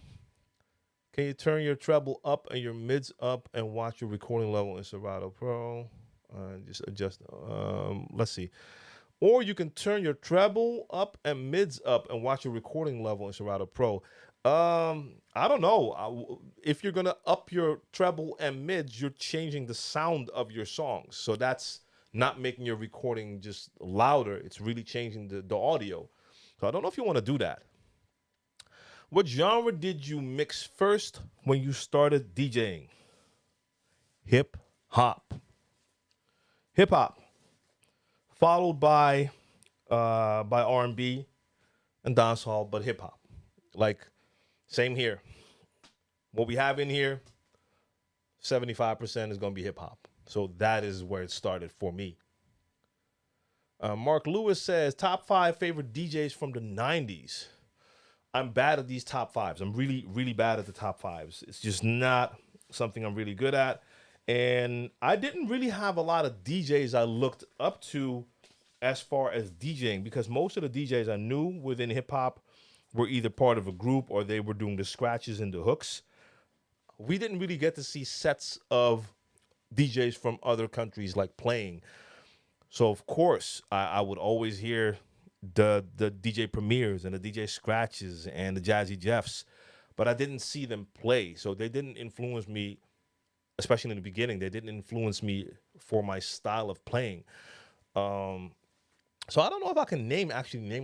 Speaker 1: Can you turn your treble up and your mids up and watch your recording level in Serato Pro? Just adjust. Let's see. Or you can turn your treble up and mids up and watch your recording level in Serato Pro. I don't know. If you're going to up your treble and mids, you're changing the sound of your songs. So that's not making your recording just louder. It's really changing the audio. So I don't know if you want to do that. What genre did you mix first when you started DJing? Hip hop. Hip hop. Followed by R&B and dancehall, but hip hop. Like, same here. What we have in here, 75% is going to be hip hop. So that is where it started for me. Mark Lewis says, top 5 favorite DJs from the 90s. I'm bad at these top 5s. I'm really, really bad at the top 5s. It's just not something I'm really good at. And I didn't really have a lot of DJs I looked up to as far as DJing, because most of the DJs I knew within hip hop were either part of a group or they were doing the scratches and the hooks. We didn't really get to see sets of DJs from other countries like playing. So of course I would always hear the DJ premieres and the DJ scratches and the Jazzy Jeffs, but I didn't see them play. So they didn't influence me, especially in the beginning. They didn't influence me for my style of playing. So I don't know if I can name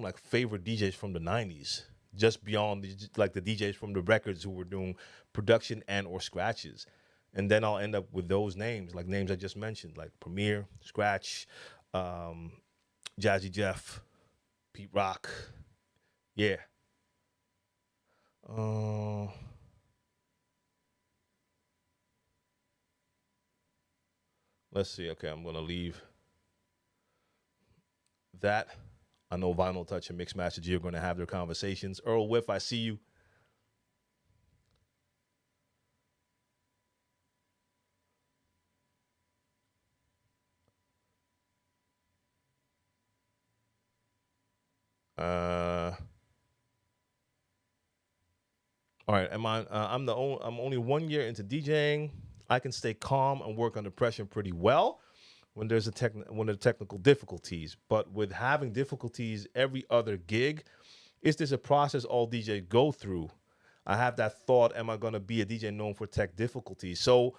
Speaker 1: like favorite DJs from the 90s, just beyond the DJs from the records who were doing production and or scratches. And then I'll end up with those names, like names I just mentioned, like Premier, Scratch, Jazzy Jeff, Pete Rock. Yeah. Let's see. Okay, I'm going to leave that. I know Vinyl Touch and Mixmaster G are going to have their conversations. Earl Whiff, I see you. All right, I'm only 1 year into DJing. I can stay calm and work under pressure pretty well when there are technical difficulties. But with having difficulties every other gig, is this a process all DJs go through? I have that thought, am I going to be a DJ known for tech difficulties? So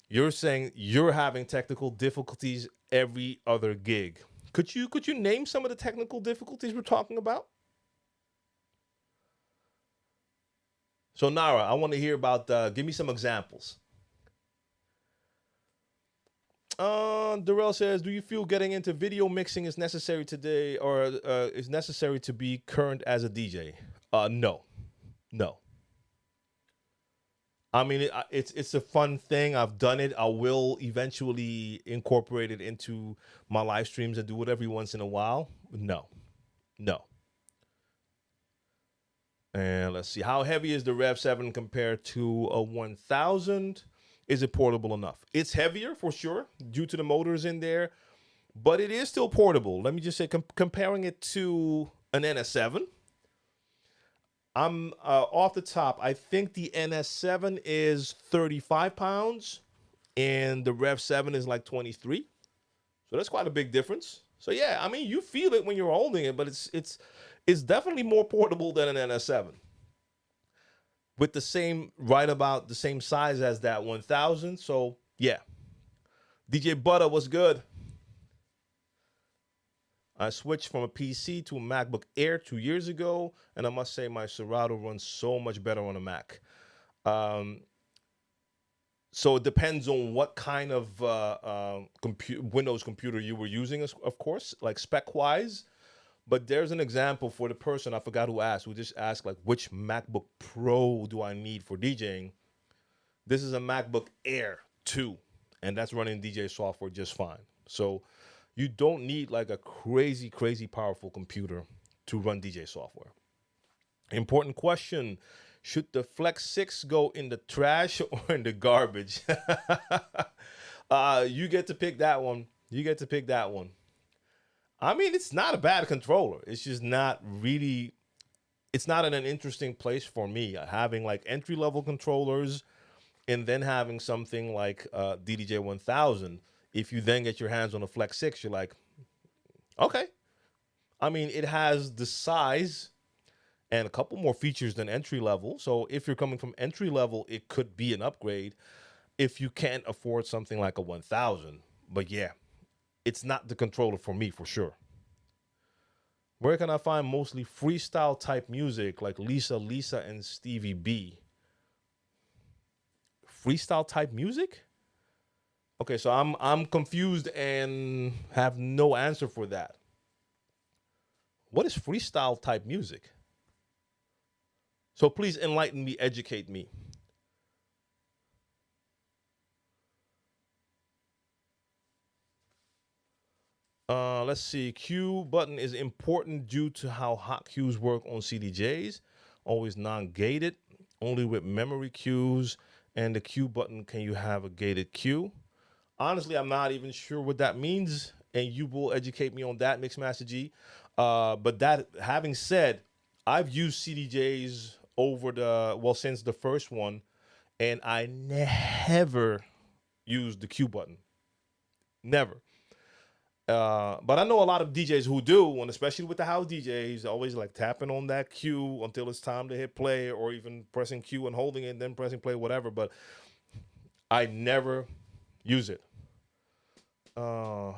Speaker 1: you're saying you're having technical difficulties every other gig. Could you name some of the technical difficulties we're talking about? So Nara, I want to hear about. Give me some examples. Darrell says, "Do you feel getting into video mixing is necessary today, or is necessary to be current as a DJ?" No, no. I mean, it's a fun thing. I've done it. I will eventually incorporate it into my live streams and do it every once in a while. No, no. And let's see, how heavy is the Rev 7 compared to a 1000? Is it portable enough? It's heavier for sure due to the motors in there, but it is still portable. Let me just say, comparing it to an NS7, I'm off the top. I think the NS7 is 35 pounds and the Rev 7 is like 23. So that's quite a big difference. So yeah, I mean, you feel it when you're holding it, but it's definitely more portable than an NS7 with the same, right about the same size as that 1000. So yeah, DJ Butter was good. I switched from a PC to a MacBook Air 2 years ago, and I must say my Serato runs so much better on a Mac. Um, so it depends on what kind of Windows computer you were using, of course, like spec-wise. But there's an example for the person, I forgot who asked, who just asked, like, which MacBook Pro do I need for DJing? This is a MacBook Air 2, and that's running DJ software just fine. So you don't need like a crazy, crazy powerful computer to run DJ software. Important question. Should the Flex 6 go in the trash or in the garbage? You get to pick that one. You get to pick that one. I mean, it's not a bad controller. It's just not really, it's not in an interesting place for me. Having like entry-level controllers and then having something like DDJ 1000, if you then get your hands on a Flex 6, you're like, okay. I mean, it has the size and a couple more features than entry level. So if you're coming from entry level, it could be an upgrade if you can't afford something like a 1000. But yeah, it's not the controller for me for sure. Where can I find mostly freestyle type music like Lisa and Stevie B? Freestyle type music? Okay, so I'm confused and have no answer for that. What is freestyle type music? So please enlighten me, educate me. Let's see. Q button is important due to how hot cues work on CDJs. Always non-gated, only with memory cues. And the Q button, can you have a gated cue? Honestly, I'm not even sure what that means, and you will educate me on that, Mixmaster G. But that having said, I've used CDJs over since the first one, and I never used the Q button. Never. But I know a lot of DJs who do, and especially with the house DJs, always like tapping on that cue until it's time to hit play, or even pressing cue and holding it, and then pressing play, whatever. But I never use it. So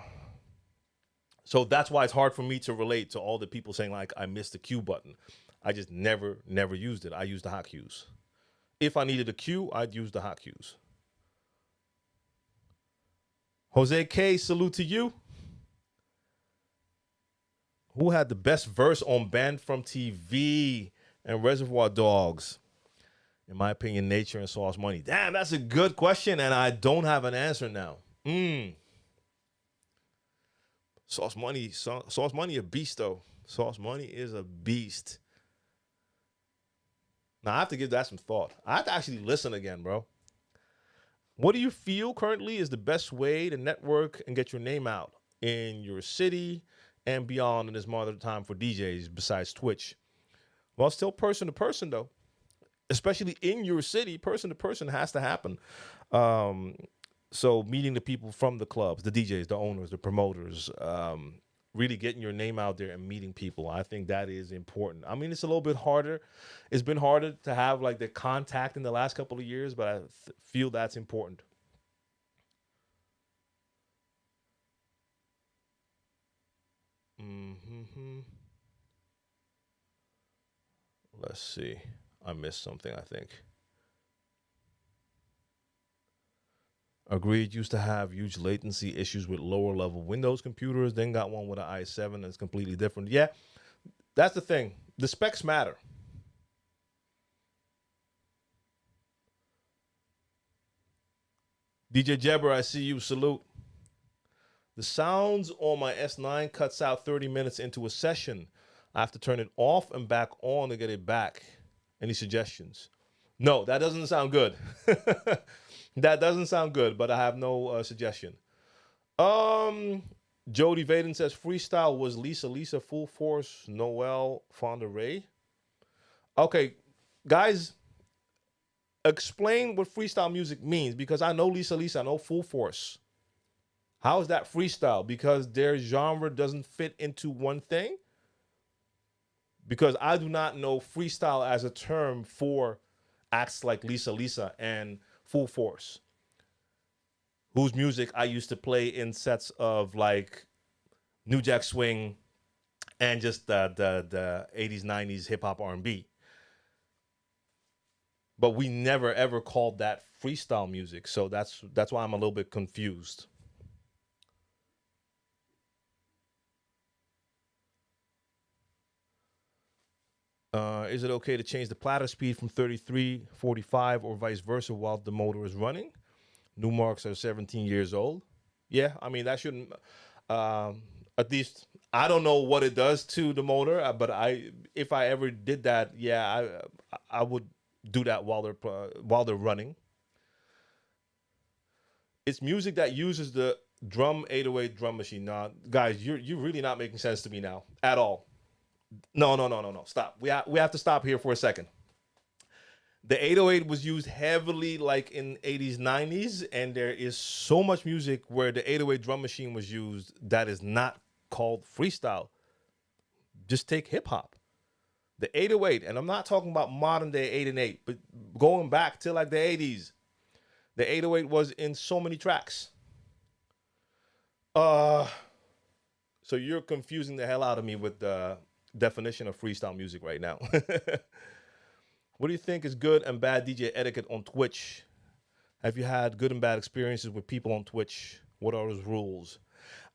Speaker 1: that's why it's hard for me to relate to all the people saying like I missed the cue button. I just never used it. I used the hot cues. If I needed a cue, I'd use the hot cues. Jose K, salute to you. Who had the best verse on Banned from TV and Reservoir Dogs? In my opinion, Nature and Sauce Money. Damn, that's a good question, and I don't have an answer now. Sauce Money, a beast though. Sauce Money is a beast. Now I have to give that some thought. I have to actually listen again, bro. What do you feel currently is the best way to network and get your name out in your city and beyond in this modern time for DJs besides Twitch? Well, still person to person though. Especially in your city, person to person has to happen. So meeting the people from the clubs, the DJs, the owners, the promoters, really getting your name out there and meeting people. I think that is important. I mean, it's a little bit harder. It's been harder to have like the contact in the last couple of years, but I feel that's important. Let's see. I missed something, I think. Agreed. Used to have huge latency issues with lower level Windows computers. Then got one with an i7 and it's completely different. Yeah, that's the thing. The specs matter. DJ Jebber, I see you. Salute. The sounds on my S9 cuts out 30 minutes into a session. I have to turn it off and back on to get it back. Any suggestions? No, that doesn't sound good. That doesn't sound good, but I have no suggestion. Jody Vaden says freestyle was Lisa, Full Force, Noel, Fonda Ray. Okay, guys, explain what freestyle music means because I know Lisa, I know Full Force. How is that freestyle? Because their genre doesn't fit into one thing? Because I do not know freestyle as a term for acts like Lisa and Full Force, whose music I used to play in sets of like New Jack Swing and just the 80s, 90s hip hop R&B. But we never ever called that freestyle music. So that's why I'm a little bit confused. Is it okay to change the platter speed from 33, 45, or vice versa while the motor is running? New marks are 17 years old. Yeah, I mean, that shouldn't, at least, I don't know what it does to the motor, but if I ever did that, yeah, I would do that while they're running. It's music that uses the drum 808 drum machine. Now, guys, you're really not making sense to me now at all. No. Stop. We have to stop here for a second. The 808 was used heavily like in 80s, 90s, and there is so much music where the 808 drum machine was used that is not called freestyle. Just take hip hop. The 808, and I'm not talking about modern day 8 and 8, but going back to like the 80s, the 808 was in so many tracks. So you're confusing the hell out of me with the definition of freestyle music right now. What do you think is good and bad DJ etiquette on Twitch? Have you had good and bad experiences with people on Twitch? What are those rules?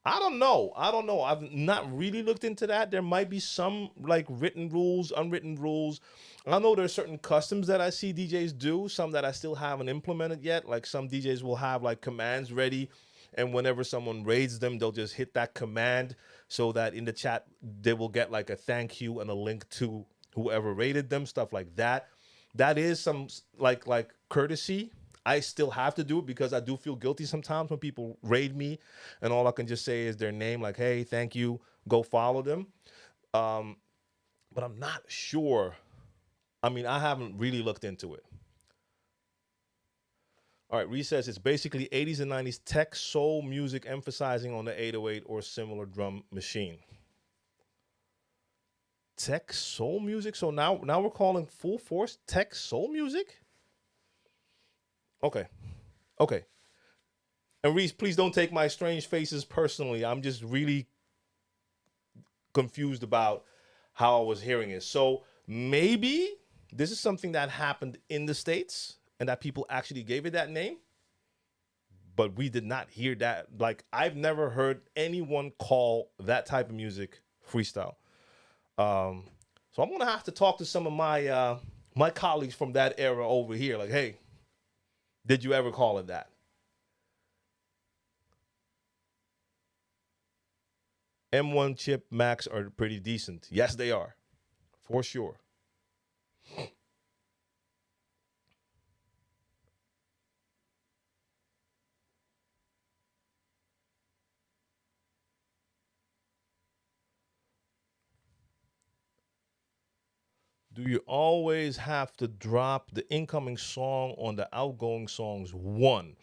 Speaker 1: I don't know. I've not really looked into that. There might be some like written rules, unwritten rules. I know there's certain customs that I see DJs do, some that I still haven't implemented yet. Like some DJs will have like commands ready, and whenever someone raids them, they'll just hit that command so that in the chat they will get like a thank you and a link to whoever rated them, stuff like that. That is some like courtesy. I still have to do it because I do feel guilty sometimes when people raid me and all I can just say is their name, like, hey, thank you, go follow them. But I'm not sure. I mean, I haven't really looked into it. All right, Reese says it's basically 80s and 90s tech soul music emphasizing on the 808 or similar drum machine. Tech soul music? So now we're calling Full Force tech soul music? Okay. And Reese, please don't take my strange faces personally. I'm just really confused about how I was hearing it. So maybe this is something that happened in the States and that people actually gave it that name, but we did not hear that. Like, I've never heard anyone call that type of music freestyle. So I'm gonna have to talk to some of my my colleagues from that era over here. Like, hey, did you ever call it that? M1 chip Max are pretty decent. Yes, they are, for sure. Do you always have to drop the incoming song on the outgoing song's one?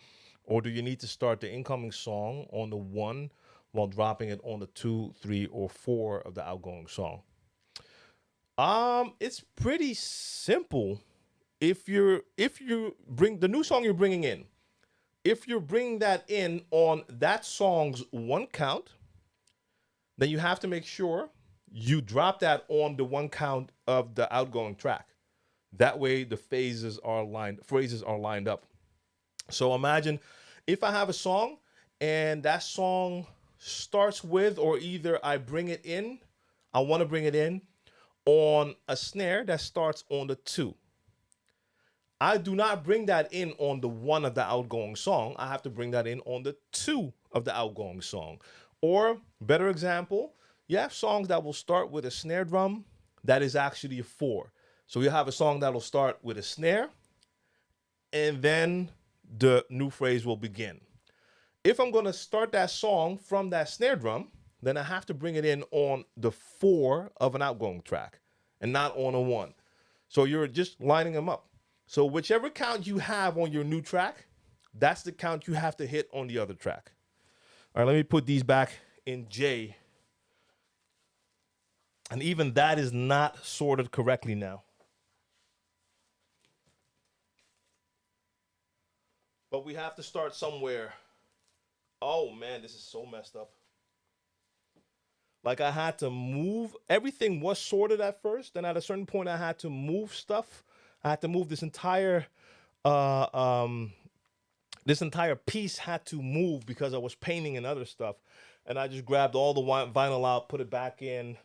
Speaker 1: Or do you need to start the incoming song on the one while dropping it on the two, three, or four of the outgoing song? It's pretty simple. If you bring the new song you're bringing in, if you're bringing that in on that song's one count, then you have to make sure you drop that on the one count of the outgoing track. That way the phrases are lined up. So imagine if I have a song and that song starts with, or either I bring it in, I want to bring it in on a snare that starts on the 2. I do not bring that in on the 1 of the outgoing song. I have to bring that in on the 2 of the outgoing song. Or, better example, you have songs that will start with a snare drum that is actually a 4. So you have a song that will start with a snare, and then the new phrase will begin. If I'm going to start that song from that snare drum, then I have to bring it in on the 4 of an outgoing track and not on a 1. So you're just lining them up. So whichever count you have on your new track, that's the count you have to hit on the other track. All right, let me put these back in J. And even that is not sorted correctly now. But we have to start somewhere. Oh man, this is so messed up. Like I had to move, everything was sorted at first. Then at a certain point, I had to move stuff. I had to move this entire piece had to move because I was painting and other stuff. And I just grabbed all the vinyl out, put it back in.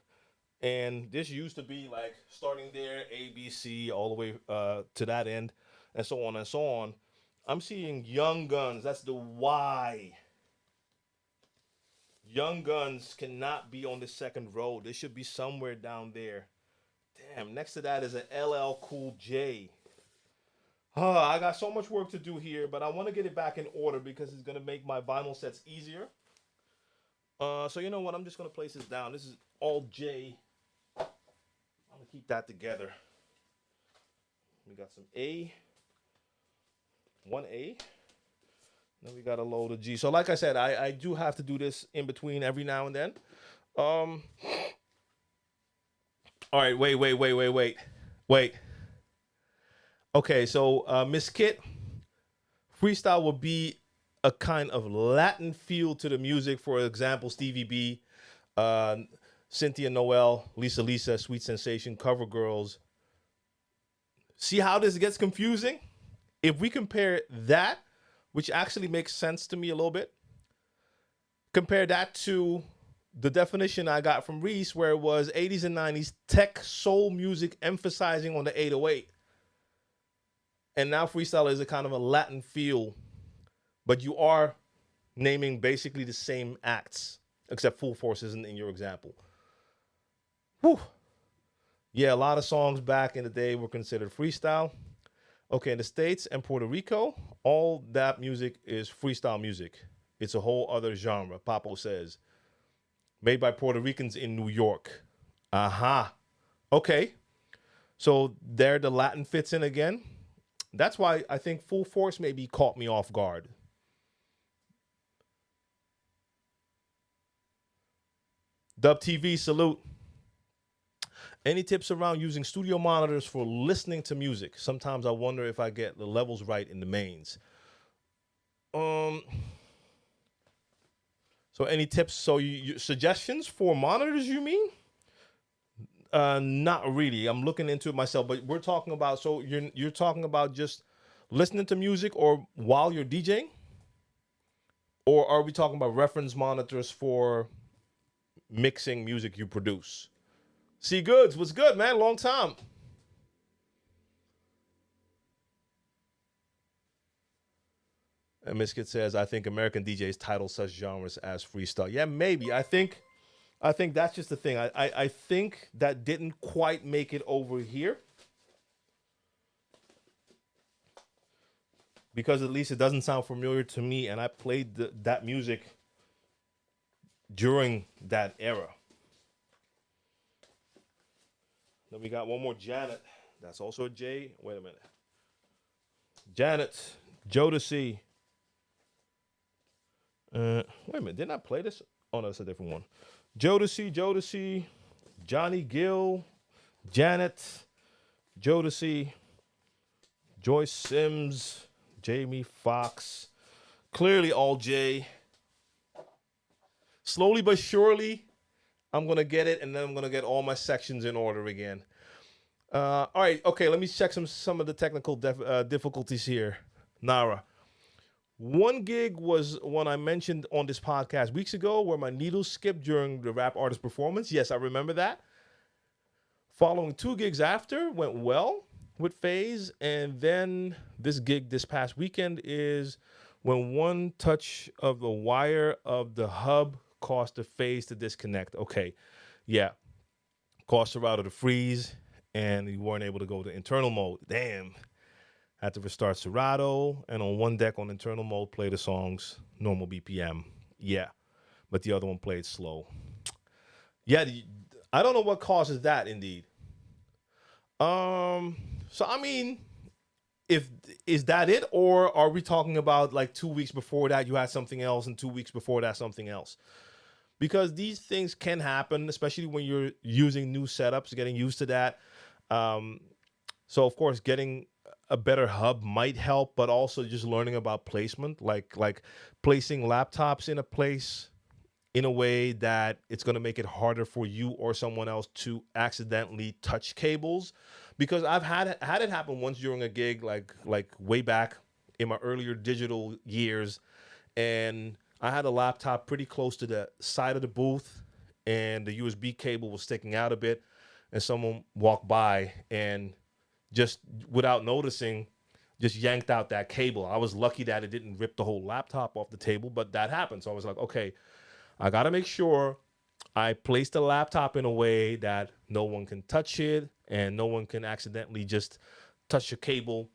Speaker 1: And this used to be like starting there, A, B, C, all the way to that end, and so on and so on. I'm seeing Young Guns. That's the Y. Young Guns cannot be on the second row. They should be somewhere down there. Damn, next to that is an LL Cool J. I got so much work to do here, but I want to get it back in order because it's going to make my vinyl sets easier. So you know what? I'm just going to place this down. This is all J. I'm going to keep that together. We got some A. 1A. Then we got a load of G. So like I said, I do have to do this in between every now and then. All right, wait. Okay, so Miss Kit, freestyle will be a kind of Latin feel to the music. For example, Stevie B, Cynthia Noel, Lisa, Sweet Sensation, Cover Girls. See how this gets confusing? If we compare that, which actually makes sense to me a little bit, compare that to the definition I got from Reese, where it was 80s and 90s tech soul music emphasizing on the 808. And now freestyle is a kind of a Latin feel, but you are naming basically the same acts, except Full Force isn't in your example. Whew. Yeah, a lot of songs back in the day were considered freestyle. Okay, in the States and Puerto Rico, all that music is freestyle music. It's a whole other genre, Papo says. Made by Puerto Ricans in New York. Aha. Okay. So there the Latin fits in again. That's why I think Full Force maybe caught me off guard. Dub TV, salute. Any tips around using studio monitors for listening to music? Sometimes I wonder if I get the levels right in the mains. So any tips? So you suggestions for monitors, you mean? Not really. I'm looking into it myself, but we're talking about, so you're talking about just listening to music or while you're DJing? Or are we talking about reference monitors for mixing music you produce? C Goods, what's good, man? Long time. And Miskit says, I think American DJs title such genres as freestyle. Yeah, maybe. I think that's just the thing. I think that didn't quite make it over here. Because at least it doesn't sound familiar to me, and I played that music during that era. Then we got one more Janet. That's also a J. Wait a minute. Janet, Jodeci. Wait a minute. Didn't I play this? Oh, no, that's a different one. Jodeci, Johnny Gill, Janet, Jodeci, Joyce Sims, Jamie Foxx. Clearly all J. Slowly but surely, I'm going to get it, and then I'm going to get all my sections in order again. All right, okay. Let me check some of the technical difficulties here. Nara, one gig was one I mentioned on this podcast weeks ago, where my needle skipped during the rap artist performance. Yes, I remember that. Following two gigs after went well with Phase, and then this gig this past weekend is when one touch of the wire of the hub caused the Phase to disconnect. Okay, yeah, caused Serato to freeze, and you weren't able to go to internal mode. Damn, had to restart Serato, and on one deck on internal mode, play the songs normal BPM. Yeah, but the other one played slow. Yeah, I don't know what causes that. Indeed. Um. So I mean, if is that it, or are we talking about like 2 weeks before that you had something else, and 2 weeks before that something else? Because these things can happen, especially when you're using new setups, getting used to that. Um, so of course, getting a better hub might help, but also just learning about placement, like placing laptops in a place in a way that it's going to make it harder for you or someone else to accidentally touch cables. Because I've had it happen once during a gig, like way back in my earlier digital years, and I had a laptop pretty close to the side of the booth, and the USB cable was sticking out a bit, and someone walked by and just without noticing just yanked out that cable. I was lucky that it didn't rip the whole laptop off the table, but that happened. So I was like, okay, I got to make sure I place the laptop in a way that no one can touch it and no one can accidentally just touch the cable.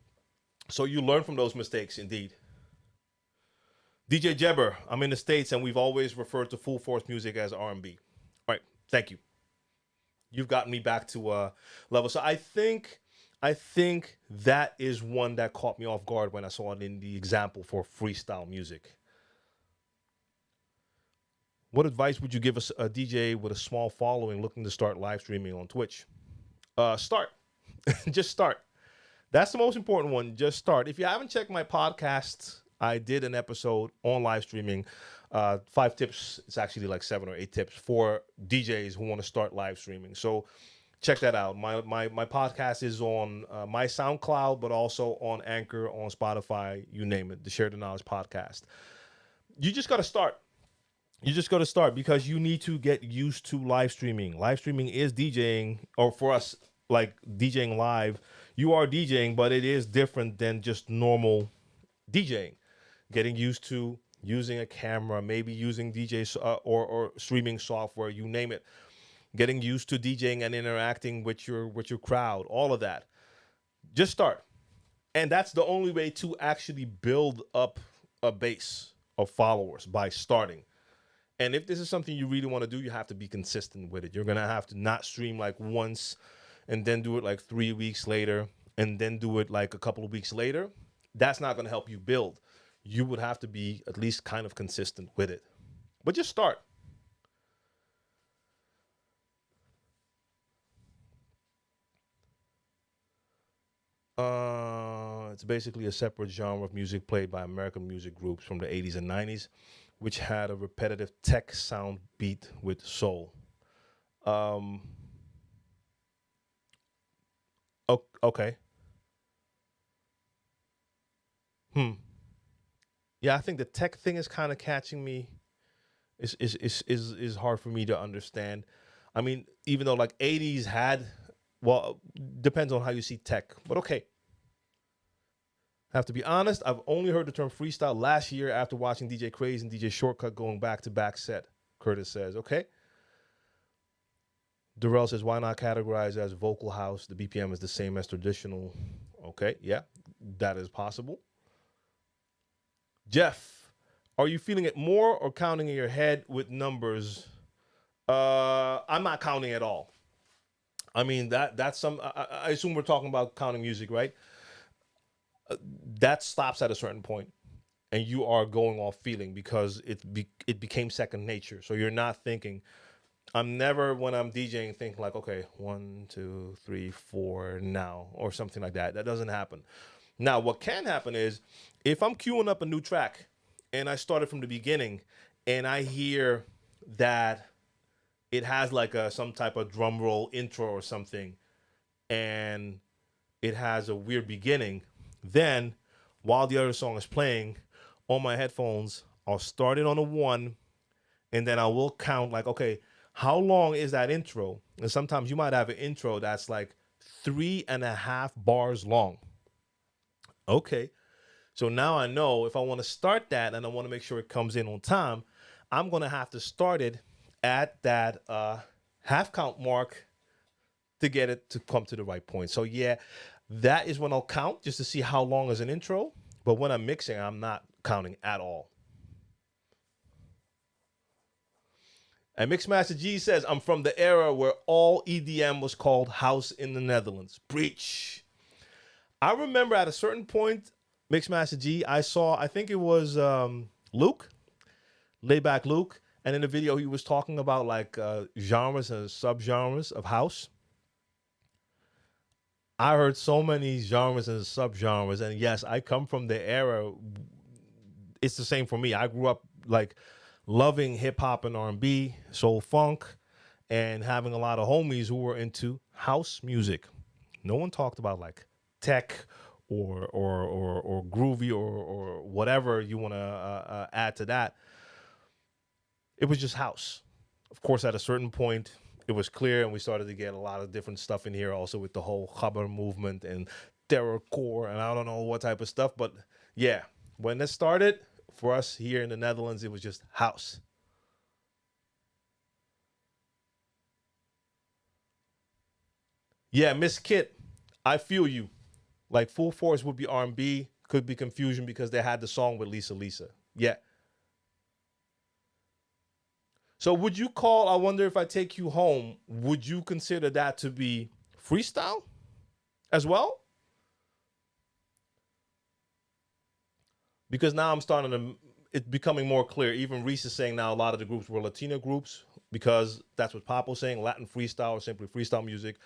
Speaker 1: So you learn from those mistakes, indeed. DJ Jebber, I'm in the States, and we've always referred to Full Force music as R&B. All right, thank you. You've gotten me back to level. So I think that is one that caught me off guard when I saw it in the example for freestyle music. What advice would you give us a DJ with a small following looking to start live streaming on Twitch? Start. Just start. That's the most important one. Just start. If you haven't checked my podcast, I did an episode on live streaming. 5 tips. It's actually like 7 or 8 tips for DJs who want to start live streaming. So check that out. My podcast is on my SoundCloud, but also on Anchor, on Spotify, you name it. The Share the Knowledge podcast. You just got to start. You just got to start because you need to get used to live streaming. Live streaming is DJing, or for us, like DJing live. You are DJing, but it is different than just normal DJing. Getting used to using a camera, maybe using DJ or streaming software, you name it. Getting used to DJing and interacting with your crowd, all of that. Just start. And that's the only way to actually build up a base of followers, by starting. And if this is something you really want to do, you have to be consistent with it. You're going to have to not stream like once and then do it like 3 weeks later and then do it like a couple of weeks later. That's not going to help you build. You would have to be at least kind of consistent with it. But just start. It's basically a separate genre of music played by American music groups from the 80s and 90s, which had a repetitive tech sound beat with soul. Um, okay. Hmm. Yeah, I think the tech thing is kind of catching me. Is hard for me to understand. I mean, even though like 80s had, well, depends on how you see tech. But okay, have to be honest. I've only heard the term freestyle last year after watching DJ Craze and DJ Shortcut going back to back set. Curtis says, okay. Darrell says, why not categorize as vocal house? The BPM is the same as traditional. Okay, yeah, that is possible. Jeff, are you feeling it more or counting in your head with numbers? I'm not counting at all. I mean that's some. I assume we're talking about counting music, right? That stops at a certain point, and you are going off feeling because it became second nature. So you're not thinking. I'm never when I'm DJing thinking like, okay, 1, 2, 3, 4 now or something like that. That doesn't happen. Now, what can happen is if I'm queuing up a new track and I started from the beginning and I hear that it has like some type of drum roll intro or something, and it has a weird beginning. Then, while the other song is playing on my headphones, I'll start it on a one, and then I will count like, okay, how long is that intro? And sometimes you might have an intro that's like 3.5 bars long. Okay, so now I know if I want to start that and I want to make sure it comes in on time, I'm going to have to start it at that half count mark to get it to come to the right point. So yeah, that is when I'll count just to see how long is an intro. But when I'm mixing, I'm not counting at all. And Mixmaster G says, I'm from the era where all EDM was called house in the Netherlands. Preach. I remember at a certain point, Mixmaster G, I think it was Luke, Layback Luke. And in the video, he was talking about like genres and subgenres of house. I heard so many genres and subgenres. And yes, I come from the era. It's the same for me. I grew up like loving hip hop and R&B, soul funk, and having a lot of homies who were into house music. No one talked about like tech or groovy or whatever you want to add to that. It was just house. Of course, at a certain point, it was clear, and we started to get a lot of different stuff in here, also with the whole Gabber movement and terrorcore and I don't know what type of stuff. But yeah, when this started, for us here in the Netherlands, it was just house. Yeah, Miss Kit, I feel you. Like Full Force would be R&B, could be confusion because they had the song with Lisa Lisa. Yeah. So would you call I Wonder If I Take You Home, would you consider that to be freestyle as well? Because now I'm starting to, it's becoming more clear. Even Reese is saying now a lot of the groups were Latino groups because that's what Pop was saying. Latin freestyle or simply freestyle music,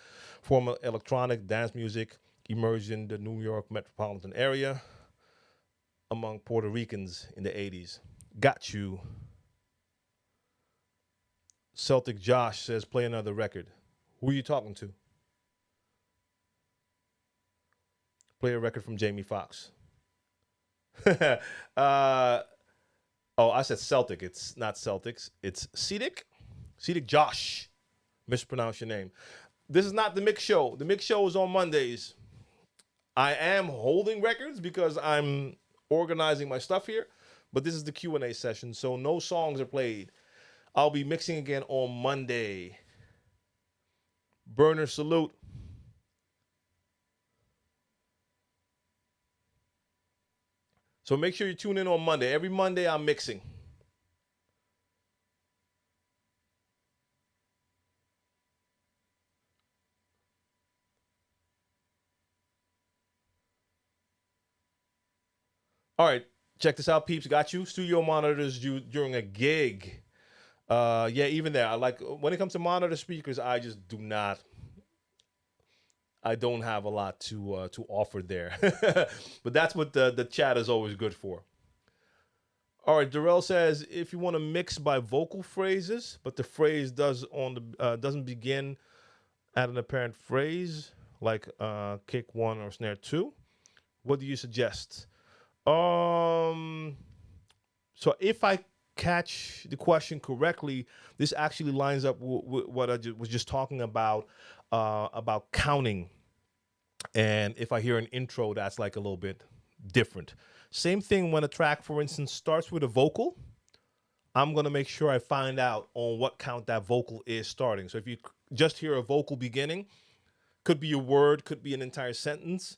Speaker 1: former electronic dance music emerged in the New York metropolitan area among Puerto Ricans in the 80s. Got you. Celtic Josh says, play another record. Who are you talking to? Play a record from Jamie Foxx. Oh, I said Celtic. It's not Celtics. It's Cedic. Cedic Josh. Mispronounce your name. This is not the mix show. The mix show is on Mondays. I am holding records because I'm organizing my stuff here, but this is the Q&A session, so no songs are played. I'll be mixing again on Monday. Burner salute. So make sure you tune in on Monday. Every Monday I'm mixing. All right, check this out, peeps. Got you. Studio monitors during a gig. Yeah, even there. I like when it comes to monitor speakers, I just do not. I don't have a lot to offer there, but that's what the chat is always good for. All right, Darrell says if you want to mix by vocal phrases, but the phrase doesn't begin at an apparent phrase like kick one or snare two, what do you suggest? So if I catch the question correctly, this actually lines up with what I was just talking about counting. And if I hear an intro, that's like a little bit different. Same thing when a track, for instance, starts with a vocal. I'm going to make sure I find out on what count that vocal is starting. So if you just hear a vocal beginning, could be a word, could be an entire sentence,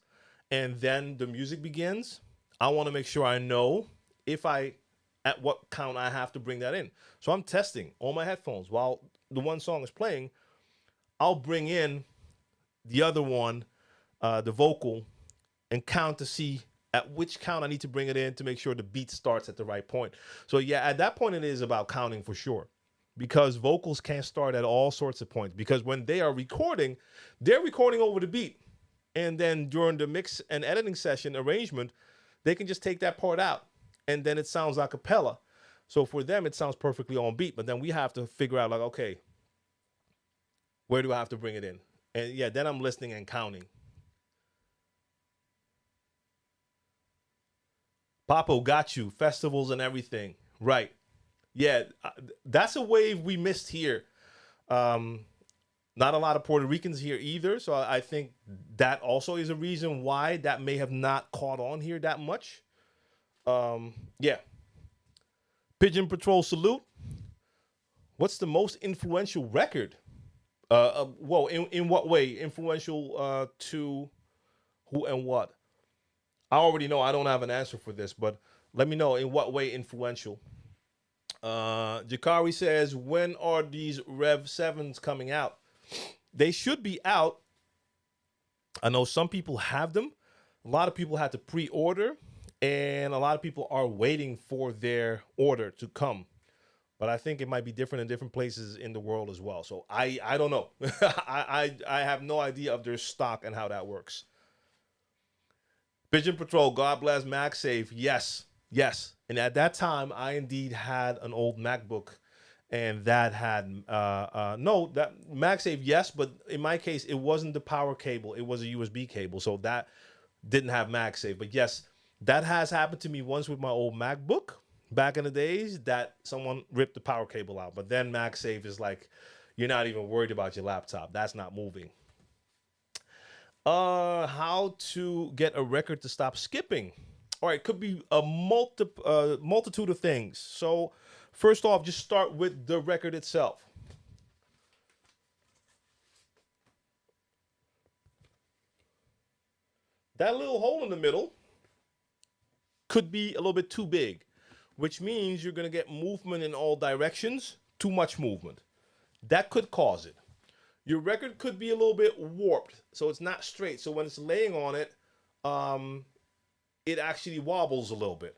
Speaker 1: and then the music begins, I want to make sure I know at what count I have to bring that in. So I'm testing on my headphones while the one song is playing. I'll bring in the other one, the vocal, and count to see at which count I need to bring it in to make sure the beat starts at the right point. So yeah, at that point it is about counting for sure, because vocals can't start at all sorts of points, because when they are recording, they're recording over the beat. And then during the mix and editing session arrangement, they can just take that part out and then it sounds a cappella. So for them, it sounds perfectly on beat, but then we have to figure out like, okay, where do I have to bring it in? And yeah, then I'm listening and counting. Papo got you. Festivals and everything. Right. Yeah, that's a wave we missed here. Um, Not a lot of Puerto Ricans here either. So I think that also is a reason why that may have not caught on here that much. Yeah. Pigeon Patrol salute. What's the most influential record? Whoa, in what way? Influential to who and what? I already know I don't have an answer for this, but let me know in what way influential. Jakari says, when are these Rev 7s coming out? They should be out. I know some people have them. A lot of people had to pre-order, and a lot of people are waiting for their order to come. But I think it might be different in different places in the world as well. So I don't know. I have no idea of their stock and how that works. Pigeon Patrol, God bless MagSafe. Yes, yes. And at that time, I indeed had an old MacBook, and that had no that MagSafe. Yes, but in my case, it wasn't the power cable; it was a USB cable, so that didn't have MagSafe. But yes, that has happened to me once with my old MacBook back in the days. That someone ripped the power cable out, but then MagSafe is like, you're not even worried about your laptop; that's not moving. How to get a record to stop skipping? All right, it could be a multitude of things. So, first off, just start with the record itself. That little hole in the middle could be a little bit too big, which means you're going to get movement in all directions, too much movement. That could cause it. Your record could be a little bit warped, so it's not straight. So when it's laying on it, it actually wobbles a little bit.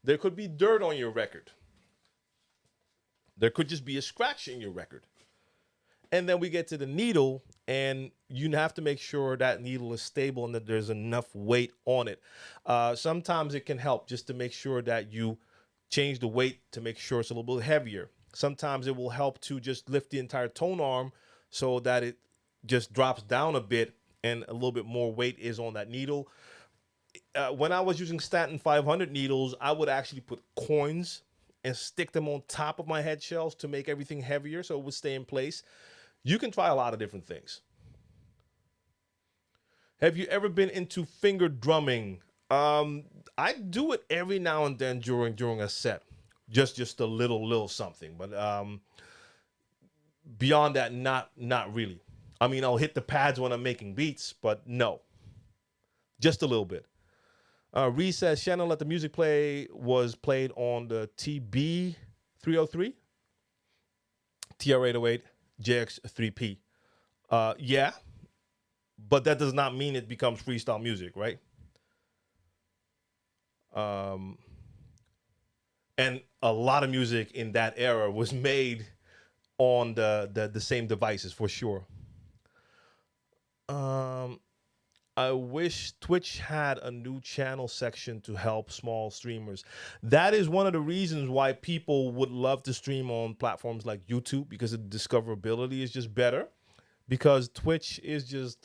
Speaker 1: There could be dirt on your record. There could just be a scratch in your record. And then we get to the needle, and you have to make sure that needle is stable and that there's enough weight on it. Sometimes it can help just to make sure that you change the weight to make sure it's a little bit heavier. Sometimes it will help to just lift the entire tone arm so that it just drops down a bit and a little bit more weight is on that needle. When I was using Stanton 500 needles, I would actually put coins and stick them on top of my head shells to make everything heavier so it would stay in place. You can try a lot of different things. Have you ever been into finger drumming? I do it every now and then during a set, just a little something. But beyond that, not really. I mean, I'll hit the pads when I'm making beats, but no, just a little bit. Ree says, Shannon, let the music play was played on the TB 303, TR-808, JX3P. Yeah, but that does not mean it becomes freestyle music, right? And a lot of music in that era was made on the same devices for sure. I wish Twitch had a new channel section to help small streamers. That is one of the reasons why people would love to stream on platforms like YouTube, because the discoverability is just better. Because Twitch is just,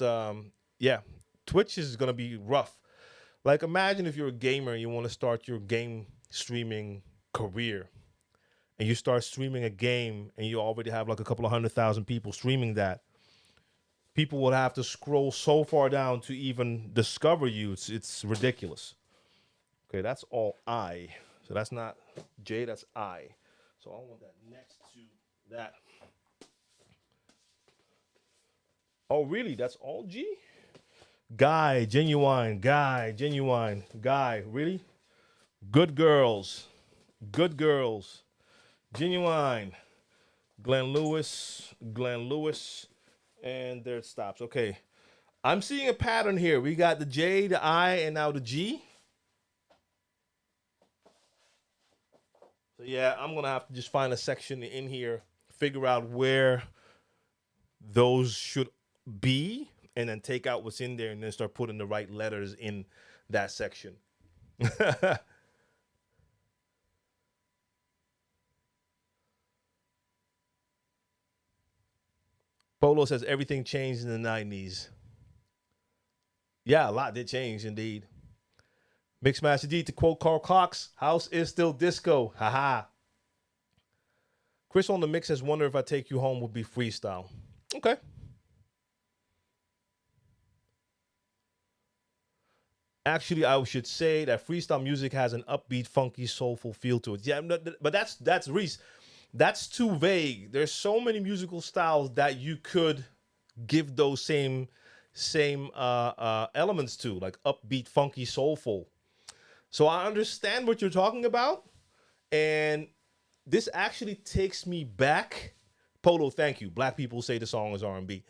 Speaker 1: yeah, Twitch is going to be rough. Like, imagine if you're a gamer and you want to start your game streaming career, and you start streaming a game and you already have like a couple of 100,000 people streaming that. People will have to scroll so far down to even discover you. It's ridiculous. Okay, that's all I. So that's not J, that's I. So I want that next to that. Oh, really? That's all G? Guy, genuine, guy, really? Good girls, genuine. Glenn Lewis, and there it stops. Okay, I'm seeing a pattern here. We got the J, the I, and now the G. So yeah, I'm gonna have to just find a section in here, figure out where those should be, and then take out what's in there and then start putting the right letters in that section. Polo says everything changed in the 90s. Yeah, a lot did change indeed. Mixmaster D, to quote Carl Cox, house is still disco. Haha. Chris on the mix says, wonder if I take you home would be freestyle. Okay. Actually, I should say that freestyle music has an upbeat, funky, soulful feel to it. Yeah, but that's Reese. That's too vague. There's so many musical styles that you could give those same elements to, like upbeat, funky, soulful. So I understand what you're talking about, and this actually takes me back. Polo, thank you. Black people say the song is R&B.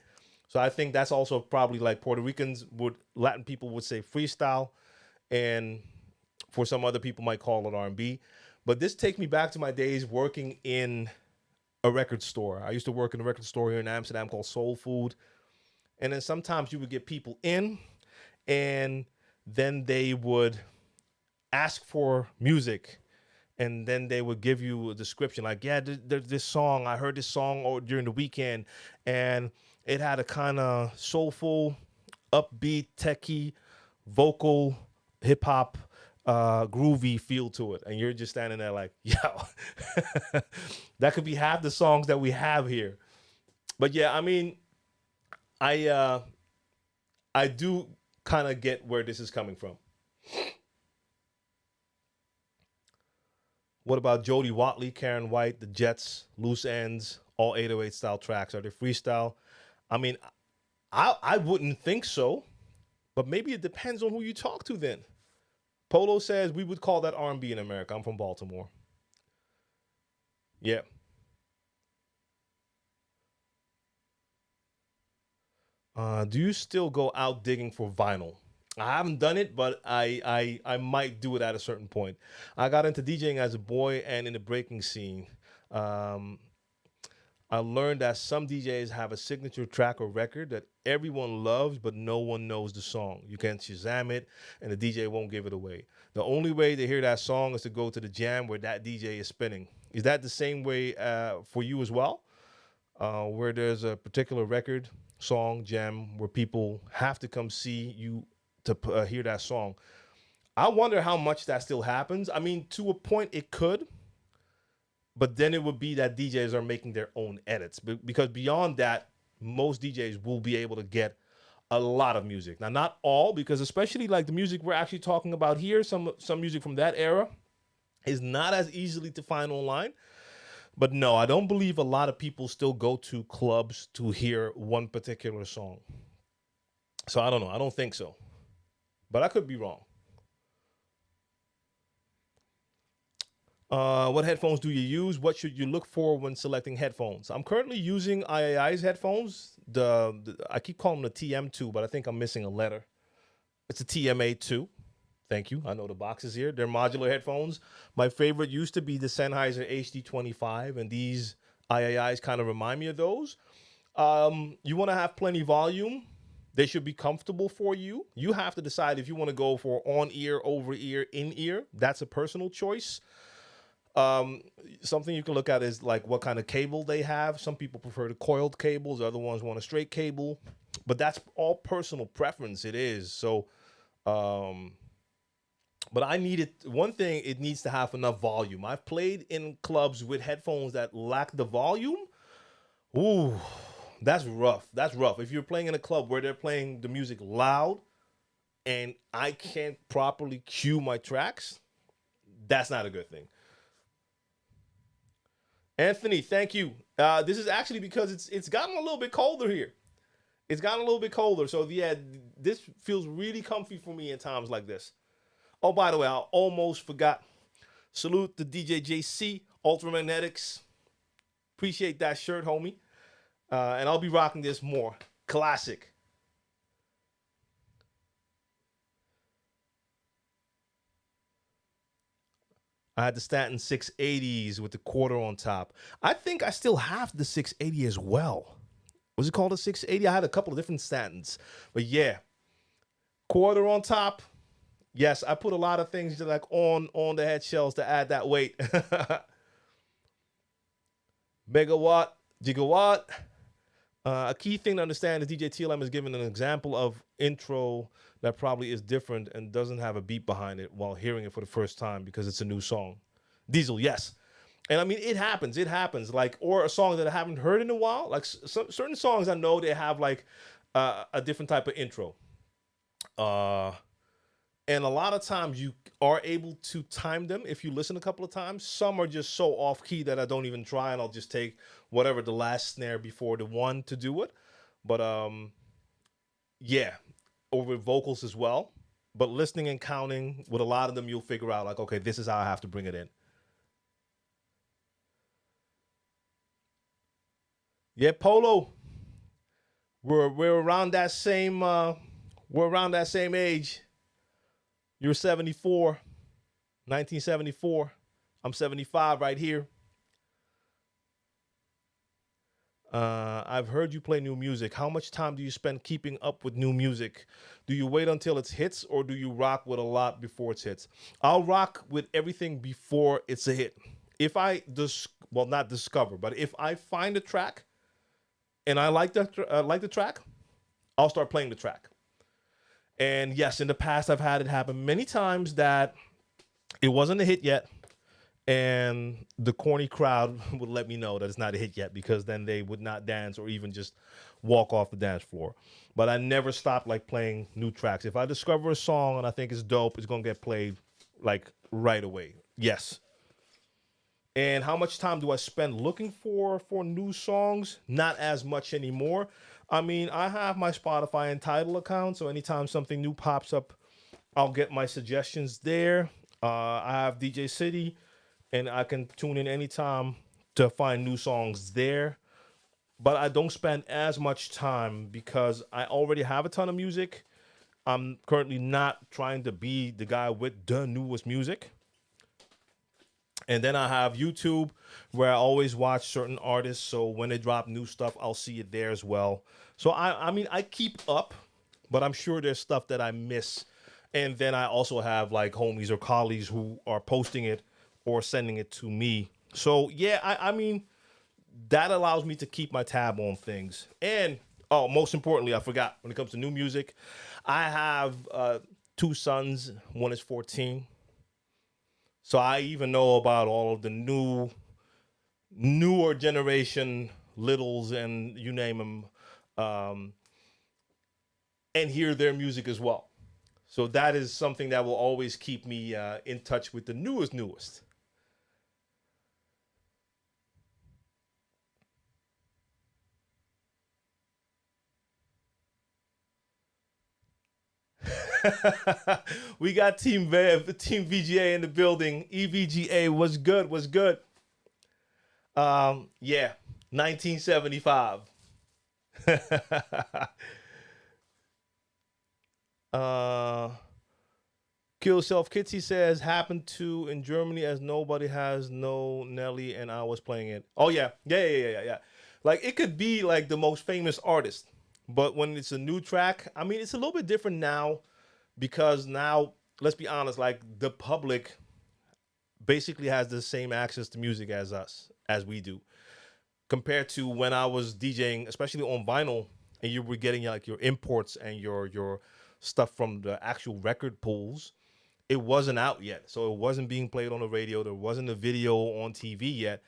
Speaker 1: So I think that's also probably like Puerto Ricans Latin people would say freestyle, and for some other people might call it R&B. But this takes me back to my days working in a record store. I used to work in a record store here in Amsterdam called Soul Food. And then sometimes you would get people in, and then they would ask for music. And then they would give you a description like, yeah, there's this song. I heard this song during the weekend, and it had a kind of soulful, upbeat, techie, vocal, hip hop, groovy feel to it. And you're just standing there like, yo, that could be half the songs that we have here. But yeah, I mean, I do kind of get where this is coming from. What about Jody Watley, Karen White, the Jets, Loose Ends, all 808 style tracks? Are they freestyle? I mean, I wouldn't think so, but maybe it depends on who you talk to then. Polo says we would call that R&B in America. I'm from Baltimore. Yeah. Do you still go out digging for vinyl? I haven't done it, but I might do it at a certain point. I got into DJing as a boy and in the breaking scene. I learned that some DJs have a signature track or record that everyone loves, but no one knows the song. You can Shazam it, and the DJ won't give it away. The only way to hear that song is to go to the jam where that DJ is spinning. Is that the same way for you as well? Where there's a particular record, song, jam, where people have to come see you to hear that song. I wonder how much that still happens. I mean, to a point it could, but then it would be that DJs are making their own edits. Because beyond that, most DJs will be able to get a lot of music. Now, not all, because especially like the music we're actually talking about here, some music from that era is not as easily to find online. But no, I don't believe a lot of people still go to clubs to hear one particular song. So I don't know. I don't think so. But I could be wrong. What headphones do you use? What should you look for when selecting headphones? I'm currently using IAI's headphones. I keep calling them the TM2, but I think I'm missing a letter. It's a TMA2. Thank you. I know the box is here. They're modular headphones. My favorite used to be the Sennheiser HD25, and these IAIs kind of remind me of those. You want to have plenty volume. They should be comfortable for you. You have to decide if you want to go for on-ear, over-ear, in-ear. That's a personal choice. Something you can look at is like what kind of cable they have. Some people prefer the coiled cables. Other ones want a straight cable. But that's all personal preference. It is. So, but I needed one thing. It needs to have enough volume. I've played in clubs with headphones that lack the volume. Ooh, that's rough. That's rough. If you're playing in a club where they're playing the music loud and I can't properly cue my tracks, that's not a good thing. Anthony, thank you. This is actually because it's gotten a little bit colder here. It's gotten a little bit colder. So yeah, this feels really comfy for me in times like this. Oh, by the way, I almost forgot. Salute to DJ JC, Ultramagnetics. Appreciate that shirt, homie. And I'll be rocking this more. Classic. I had the Stanton 680s with the quarter on top. I think I still have the 680 as well. Was it called a 680? I had a couple of different Stantons. But yeah, quarter on top. Yes, I put a lot of things like on the head shells to add that weight. Megawatt, gigawatt. A key thing to understand is DJ TLM is giving an example of intro that probably is different and doesn't have a beat behind it while hearing it for the first time because it's a new song. Diesel, yes. And I mean, it happens. It happens. Like, or a song that I haven't heard in a while. Like certain songs I know they have like a different type of intro. Uh, and a lot of times you are able to time them if you listen a couple of times. Some are just so off key that I don't even try, and I'll just take whatever the last snare before the one to do it. But yeah, or with vocals as well. But listening and counting with a lot of them, you'll figure out like, okay, this is how I have to bring it in. Yeah, Polo. We're around that same we're around that same age. You're 74, 1974. I'm 75 right here. I've heard you play new music. How much time do you spend keeping up with new music? Do you wait until it's hits or do you rock with a lot before it's hits? I'll rock with everything before it's a hit. If I well, not discover, but if I find a track and I like the track, I'll start playing the track. And yes, in the past, I've had it happen many times that it wasn't a hit yet, and the corny crowd would let me know that it's not a hit yet because then they would not dance or even just walk off the dance floor. But I never stopped like playing new tracks. If I discover a song and I think it's dope, it's gonna get played like right away. Yes. And how much time do I spend looking for new songs? Not as much anymore. I mean, I have my Spotify Untitled account, so anytime something new pops up, I'll get my suggestions there. I have DJ City, and I can tune in anytime to find new songs there. But I don't spend as much time because I already have a ton of music. I'm currently not trying to be the guy with the newest music. And then I have YouTube where I always watch certain artists. So when they drop new stuff, I'll see it there as well. So I mean, I keep up, but I'm sure there's stuff that I miss. And then I also have like homies or colleagues who are posting it or sending it to me. So yeah, I mean, that allows me to keep my tab on things. And oh, most importantly, I forgot when it comes to new music, I have two sons. One is 14. So I even know about all of the newer generation littles and you name them, and hear their music as well. So that is something that will always keep me in touch with the newest. We got Team VGA in the building. EVGA was good, was good. Yeah, 1975. uh, Kill Self Kitsy says happened to in Germany as nobody has no Nelly and I was playing it. Oh yeah. Like it could be like the most famous artist, but when it's a new track, I mean it's a little bit different now because now let's be honest, like the public basically has the same access to music as us as we do compared to when I was DJing, especially on vinyl, and you were getting like your imports and your stuff from the actual record pools. It wasn't out yet, so it wasn't being played on the radio. There wasn't a video on TV yet.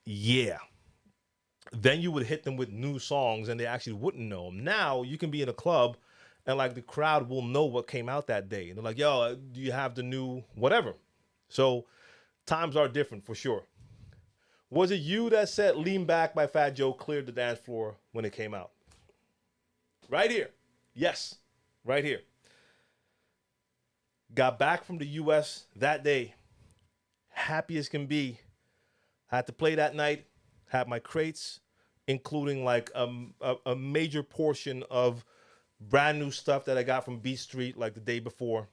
Speaker 1: Yeah, then you would hit them with new songs, and they actually wouldn't know them. Now you can be in a club, and like the crowd will know what came out that day, and they're like, "Yo, do you have the new whatever?" So times are different for sure. Was it you that said "Lean Back" by Fat Joe cleared the dance floor when it came out? Right here. Yes, right here. Got back from the US that day, happy as can be. Had to play that night, had my crates, including like a major portion of brand new stuff that I got from Beat Street like the day before,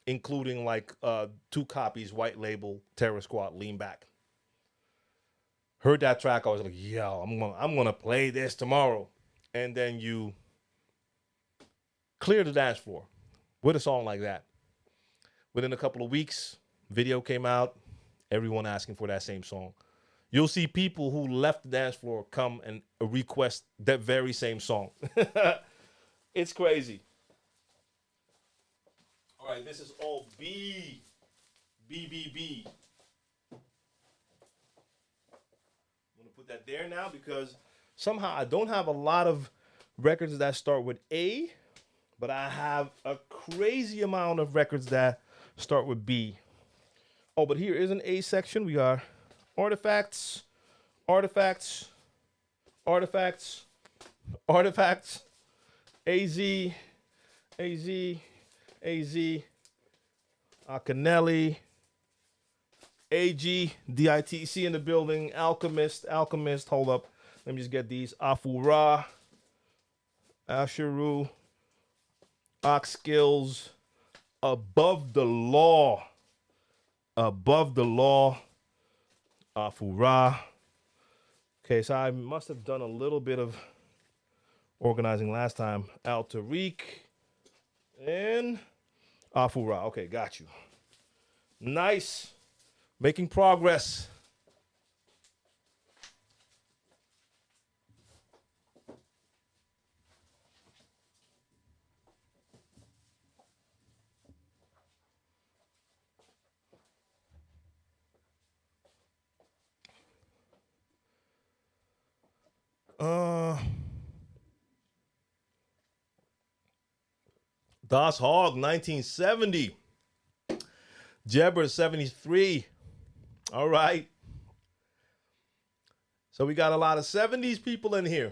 Speaker 1: including like 2 copies, white label, Terror Squad, Lean Back. Heard that track, I was like, yo, I'm gonna play this tomorrow. And then you clear the dance floor with a song like that. Within a couple of weeks, video came out, everyone asking for that same song. you'll see people who left the dance floor come and request that very same song. It's crazy. All right, this is all B. B, B, B. I'm going to put that there now because somehow I don't have a lot of records that start with A, but I have a crazy amount of records that start with B. Oh, but here is an A section. We got artifacts, artifacts, artifacts, artifacts, AZ, AZ, AZ, Akinelli, AG, DITC in the building, Alchemist, Alchemist, hold up. Let me just get these. Afura, Asheru, Ox Skills, Above the Law, Above the Law, Afura. Okay, so I must have done a little bit of organizing last time. Al Tariq and Afura. Okay, got you. Nice. Making progress. Das Hog, 1970. Jebber, 73. All right. So we got a lot of 70s people in here.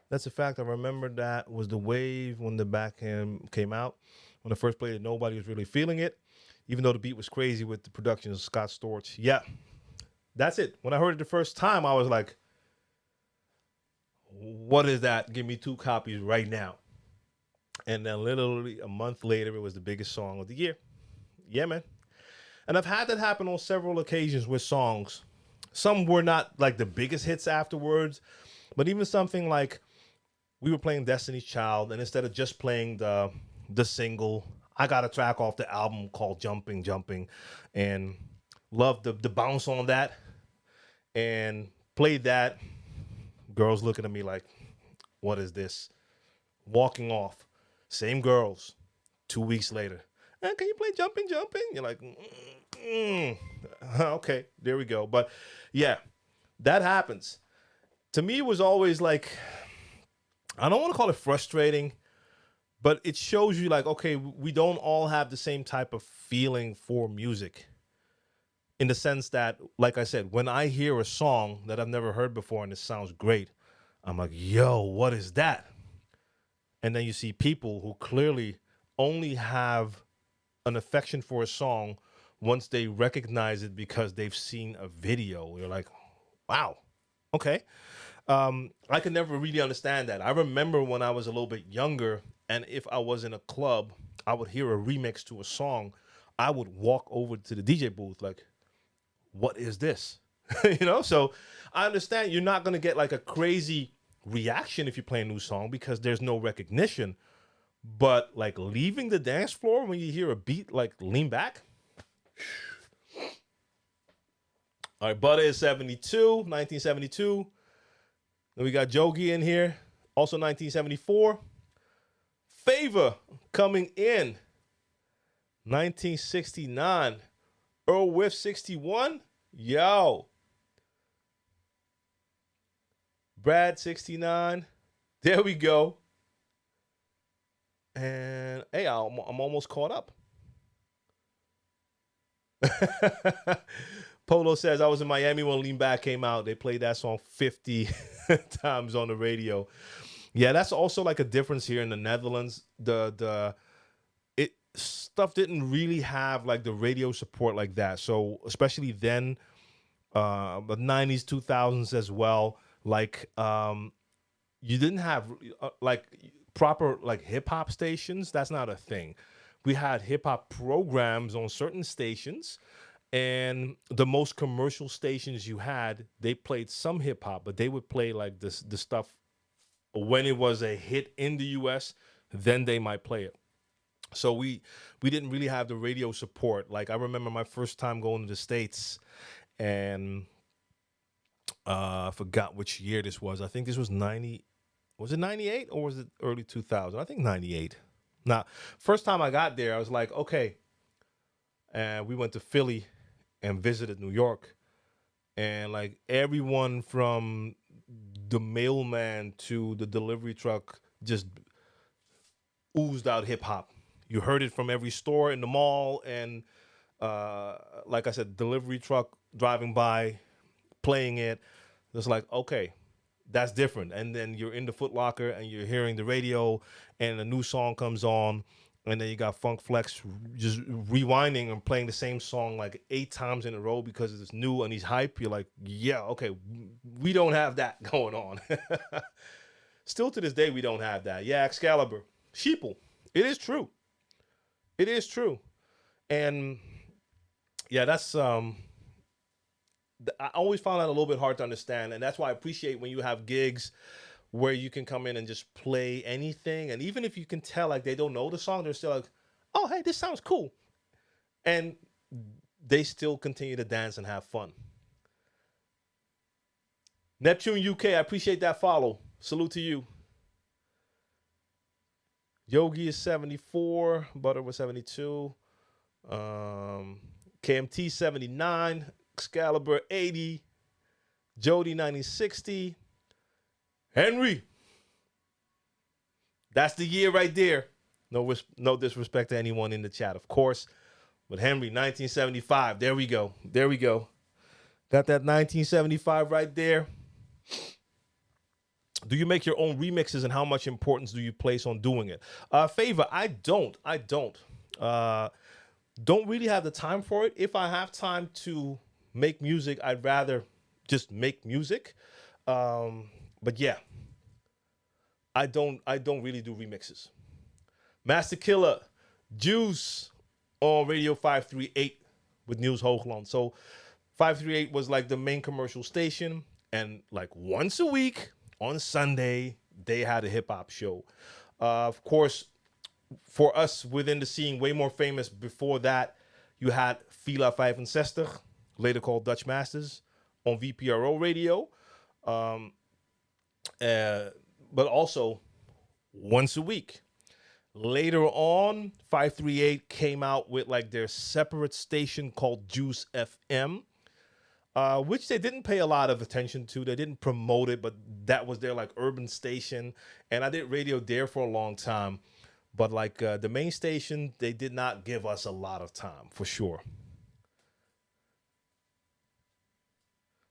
Speaker 1: That's a fact. I remember that was the wave when the backhand came out. When I first played it, nobody was really feeling it, even though the beat was crazy with the production of Scott Storch. Yeah, that's it. When I heard it the first time, I was like, what is that? Give me 2 copies right now. And then literally a month later, it was the biggest song of the year. Yeah, man. And I've had that happen on several occasions with songs. Some were not like the biggest hits afterwards, but even something like we were playing Destiny's Child, and instead of just playing the single, I got a track off the album called Jumping, Jumping, and loved the bounce on that, and played that. Girls looking at me like, what is this? Walking off. Same girls. 2 weeks later. Can you play Jumping, Jumping? You're like, okay, there we go. But yeah, that happens. To me, it was always like, I don't want to call it frustrating, but it shows you like, okay, we don't all have the same type of feeling for music. In the sense that, like I said, when I hear a song that I've never heard before and it sounds great, I'm like, yo, what is that? And then you see people who clearly only have an affection for a song once they recognize it because they've seen a video. You're like, wow, okay. I could never really understand that. I remember when I was a little bit younger, and if I was in a club, I would hear a remix to a song. I would walk over to the DJ booth like, what is this? You know, so I understand you're not going to get like a crazy reaction if you play a new song because there's no recognition. But like leaving the dance floor when you hear a beat like Lean Back. All right, Butter is 1972. Then we got Jogi in here, also 1974. Favor coming in 1969. Earl Whiff 61. Yo. Brad 69. There we go. And hey, I'm almost caught up. Polo says, I was in Miami when Lean Back came out. They played that song 50 times on the radio. Yeah, that's also like a difference here in the Netherlands. Stuff didn't really have like the radio support like that. So especially then, the 90s, 2000s as well. Like you didn't have like proper like hip hop stations. That's not a thing. We had hip hop programs on certain stations, and the most commercial stations you had, they played some hip hop, but they would play like the stuff when it was a hit in the US. Then they might play it. So we didn't really have the radio support. Like I remember my first time going to the States, and I forgot which year this was. I think this was 90. Was it 98 or was it early 2000? I think 98. Now, first time I got there, I was like, okay. And we went to Philly and visited New York. And like everyone from the mailman to the delivery truck just oozed out hip hop. You heard it from every store in the mall, and like I said, delivery truck driving by, playing it. It's like, okay, that's different. And then you're in the Foot Locker and you're hearing the radio, and a new song comes on, and then you got Funk Flex just rewinding and playing the same song like 8 times in a row because it's new and he's hype. You're like, yeah, okay, we don't have that going on. Still to this day, we don't have that. Yeah, Excalibur, Sheeple. It is true. It is true. And yeah, that's I always found that a little bit hard to understand, and that's why I appreciate when you have gigs where you can come in and just play anything, and even if you can tell like they don't know the song, they're still like, "Oh, hey, this sounds cool," and they still continue to dance and have fun. Neptune UK, I appreciate that follow. Salute to you. Yogi is 74, Butter was 72, KMT 79, Excalibur 80, Jody 9060, Henry. That's the year right there. No disrespect to anyone in the chat, of course. But Henry, 1975. There we go. There we go. Got that 1975 right there. Do you make your own remixes, and how much importance do you place on doing it? Favor, I don't. Don't really have the time for it. If I have time to make music, I'd rather just make music. But yeah, I don't really do remixes. Master Killer, Juice on Radio 538 with Niels Hoogland. So 538 was like the main commercial station, and like once a week on Sunday they had a hip hop show. Of course, for us within the scene, way more famous before that, you had Fila 65, later called Dutch Masters, on VPRO radio. But also once a week. Later on, 538 came out with like their separate station called Juice FM, which they didn't pay a lot of attention to. They didn't promote it, but that was their like urban station. And I did radio there for a long time. But like the main station, they did not give us a lot of time, for sure.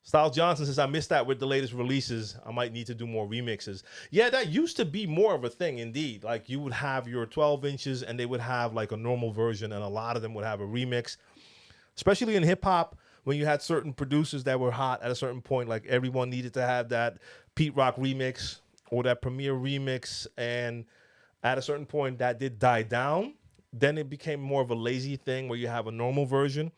Speaker 1: Styles Johnson says, I missed that with the latest releases. I might need to do more remixes. Yeah, that used to be more of a thing, indeed. Like you would have your 12 inches and they would have like a normal version, and a lot of them would have a remix. Especially in hip hop, when you had certain producers that were hot at a certain point, like everyone needed to have that Pete Rock remix or that Premier remix. And at a certain point that did die down. Then it became more of a lazy thing where you have a normal version,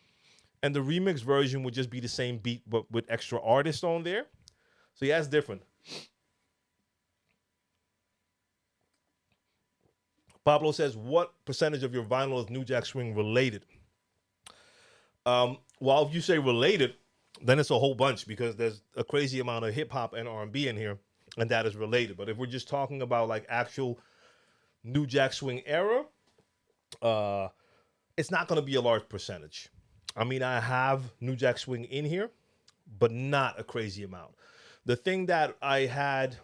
Speaker 1: and the remix version would just be the same beat, but with extra artists on there. So yeah, it's different. Pablo says, what percentage of your vinyl is New Jack Swing related? Well, if you say related, then it's a whole bunch, because there's a crazy amount of hip hop and R&B in here, and that is related. But if we're just talking about like actual New Jack Swing era, it's not going to be a large percentage. I mean, I have New Jack Swing in here, but not a crazy amount. The thing that I had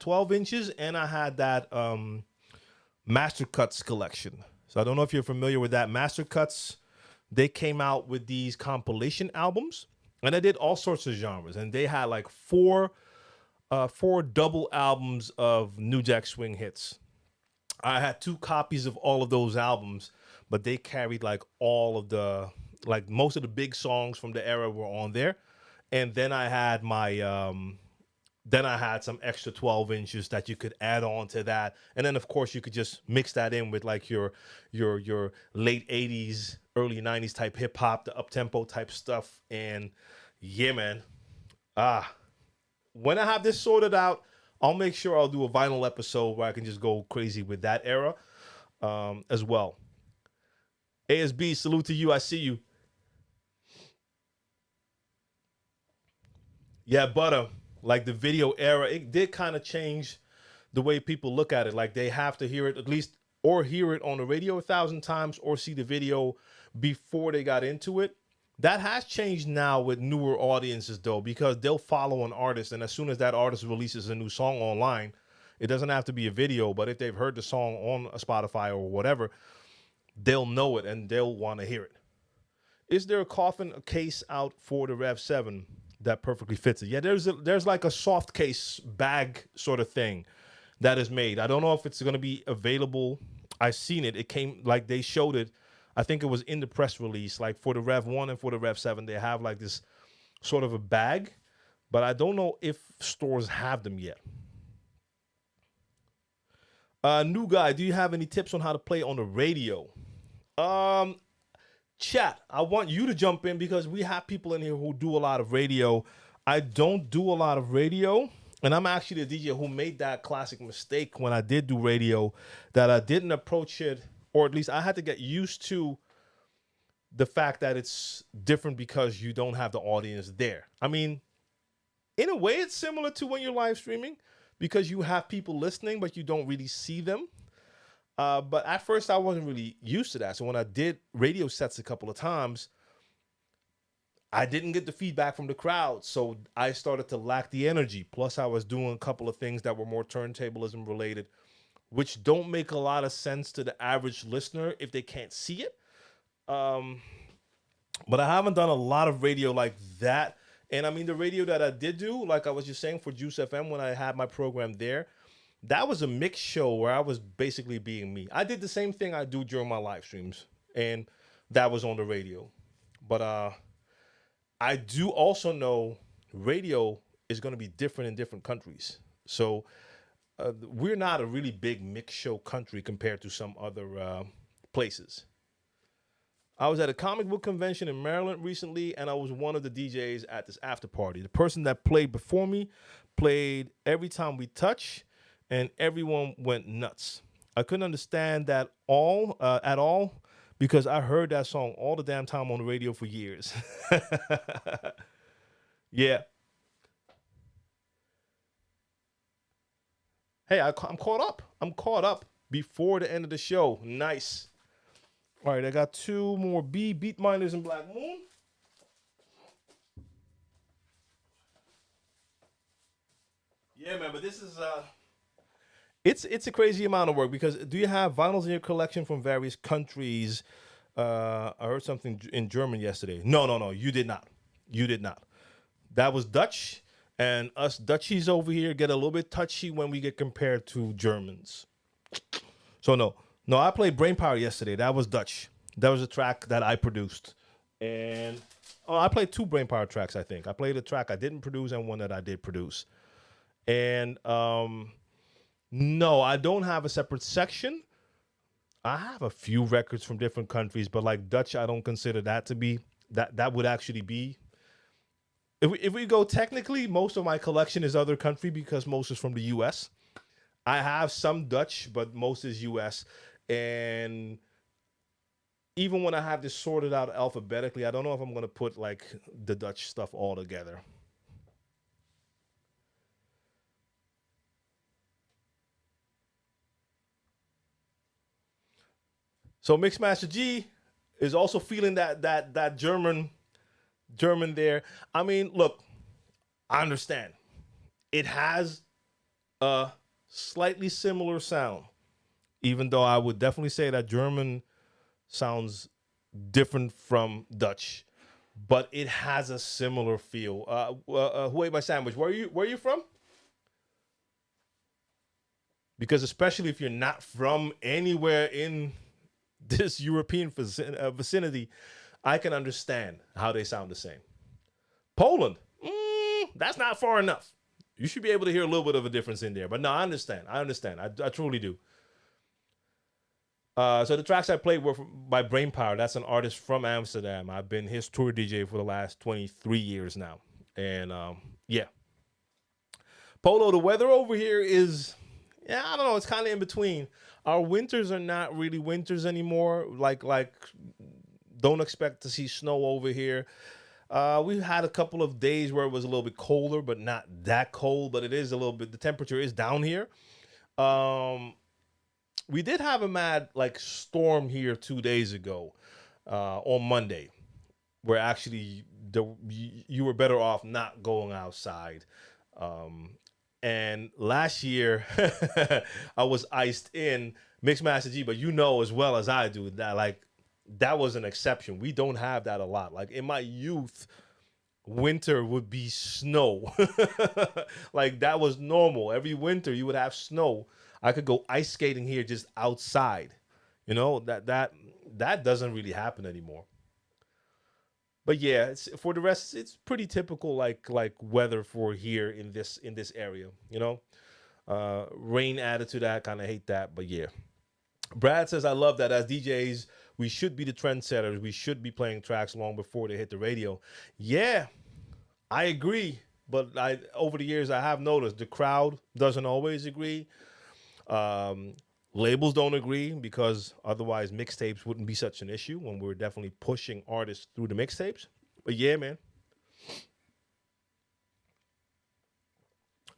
Speaker 1: 12 inches, and I had that Master Cuts collection. So I don't know if you're familiar with that. Master Cuts, they came out with these compilation albums, and I did all sorts of genres, and they had like four double albums of New Jack Swing hits. I had 2 copies of all of those albums, but they carried like all of the, like most of the big songs from the era were on there. And then I had some extra 12 inches that you could add on to that. And then of course you could just mix that in with like your late 80s, early 90s type hip hop, the uptempo type stuff. And yeah, man. When I have this sorted out, I'll make sure I'll do a vinyl episode where I can just go crazy with that era. as well. ASB, salute to you. I see you. Yeah, but like the video era, it did kind of change the way people look at it. Like they have to hear it at least, or hear it on the radio 1,000 times, or see the video before they got into it. That has changed now with newer audiences though, because they'll follow an artist, and as soon as that artist releases a new song online, it doesn't have to be a video, but if they've heard the song on a Spotify or whatever, they'll know it and they'll want to hear it. Is there a coffin case out for the Rev 7 that perfectly fits it? Yeah, there's like a soft case bag sort of thing that is made. I don't know if it's going to be available. I've seen it. It came, like they showed it. I think it was in the press release. Like for the Rev 1 and for the Rev 7, they have like this sort of a bag, but I don't know if stores have them yet. New guy, do you have any tips on how to play on the radio? Chat, I want you to jump in because we have people in here who do a lot of radio. I don't do a lot of radio, and I'm actually the DJ who made that classic mistake when I did do radio, that I didn't approach it, or at least I had to get used to the fact that it's different because you don't have the audience there. I mean, in a way, it's similar to when you're live streaming because you have people listening, but you don't really see them. But at first, I wasn't really used to that. So when I did radio sets a couple of times, I didn't get the feedback from the crowd. So I started to lack the energy. Plus, I was doing a couple of things that were more turntablism related, which don't make a lot of sense to the average listener if they can't see it. But I haven't done a lot of radio like that. And I mean, the radio that I did do, like I was just saying for Juice FM when I had my program there, that was a mixed show where I was basically being me. I did the same thing I do during my live streams, and that was on the radio. But I do also know radio is going to be different in different countries. So we're not a really big mixed show country compared to some other places. I was at a comic book convention in Maryland recently, and I was one of the DJs at this after party. The person that played before me played Every Time We Touch, and everyone went nuts. I couldn't understand that at all because I heard that song all the damn time on the radio for years. Yeah. Hey, I'm caught up. I'm caught up before the end of the show. Nice. All right, I got two more Beat Minders and Black Moon. Yeah, man, but this is it's a crazy amount of work because do you have vinyls in your collection from various countries? I heard something in German yesterday. No, you did not. You did not. That was Dutch, and us Dutchies over here get a little bit touchy when we get compared to Germans. So no, I played Brainpower yesterday. That was Dutch. That was a track that I produced, and I played two Brainpower tracks. I think I played a track I didn't produce and one that I did produce. And no, I don't have a separate section. I have a few records from different countries, but like Dutch, I don't consider that to be that would actually be. If we go technically, most of my collection is other country because most is from the U.S. I have some Dutch, but most is U.S. And even when I have this sorted out alphabetically, I don't know if I'm going to put like the Dutch stuff all together. So Mixmaster G is also feeling that German there. I mean, look, I understand. It has a slightly similar sound, even though I would definitely say that German sounds different from Dutch, but it has a similar feel. Who ate my sandwich? Where are you from? Because especially if you're not from anywhere in this European vicinity, I can understand how they sound the same. Poland, that's not far enough. You should be able to hear a little bit of a difference in there. But no, I understand. I truly do. So the tracks I played were by Brainpower. That's an artist from Amsterdam. I've been his tour DJ for the last 23 years now. And yeah. Polo, the weather over here is, I don't know, it's kind of in between. Our winters are not really winters anymore. Like don't expect to see snow over here. We've had a couple of days where it was a little bit colder, but not that cold. But it is a little bit. The temperature is down here. Um, we did have a mad like storm here 2 days ago, on Monday, where actually you were better off not going outside. Um, and last year, I was iced in Mixmaster G, but you know as well as I do that like that was an exception. We don't have that a lot. Like in my youth, winter would be snow. Like that was normal. Every winter you would have snow. I could go ice skating here just outside. You know, that doesn't really happen anymore. But yeah, for the rest, it's pretty typical like weather for here in this area. You know, rain added to that. Kind of hate that, but yeah. Brad says, I love that. As DJs, we should be the trendsetters. We should be playing tracks long before they hit the radio. Yeah, I agree. But over the years, I have noticed the crowd doesn't always agree. Um, Labels don't agree because otherwise mixtapes wouldn't be such an issue when we're definitely pushing artists through the mixtapes. But yeah, man.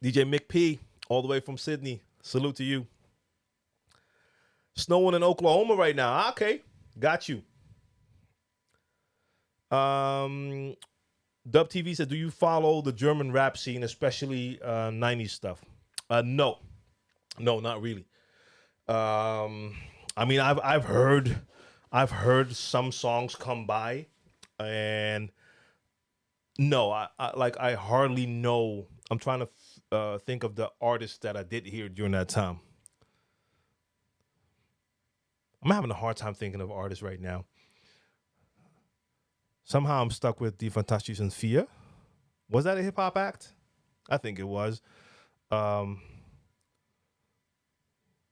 Speaker 1: DJ Mick P, all the way from Sydney. Salute to you. Snowing in Oklahoma right now. Okay, got you. Dub TV said, "Do you follow the German rap scene, especially '90s stuff?" No, no, not really. I mean, I've heard some songs come by, and no, I hardly know. I'm trying to think of the artists that I did hear during that time. I'm having a hard time thinking of artists right now. Somehow I'm stuck with the Fantastischen Vier. Was that a hip hop act? I think it was. Um,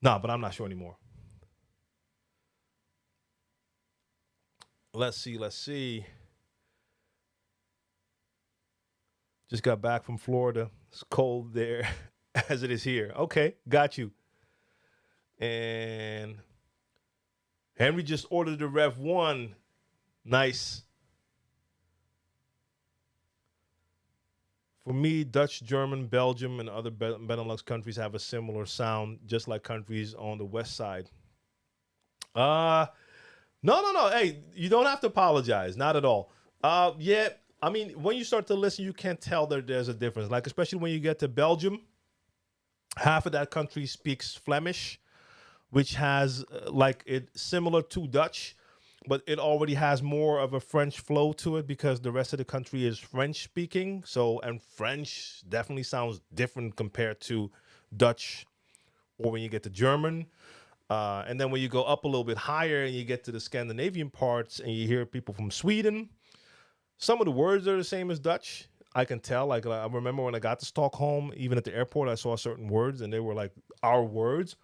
Speaker 1: no, but I'm not sure anymore. Let's see. Let's see. Just got back from Florida. It's cold there as it is here. Okay, got you. And Henry just ordered the Rev 1. Nice. For me, Dutch, German, Belgium, and other Benelux countries have a similar sound, just like countries on the west side. Uh no, no, no. Hey, you don't have to apologize. Not at all. Yeah. I mean, when you start to listen, you can't tell that there's a difference. Like, especially when you get to Belgium, half of that country speaks Flemish, which has like it similar to Dutch, but it already has more of a French flow to it because the rest of the country is French speaking. So, and French definitely sounds different compared to Dutch or when you get to German. And then when you go up a little bit higher and you get to the Scandinavian parts and you hear people from Sweden, some of the words are the same as Dutch. I can tell. Like I remember when I got to Stockholm, even at the airport, I saw certain words and they were like our words,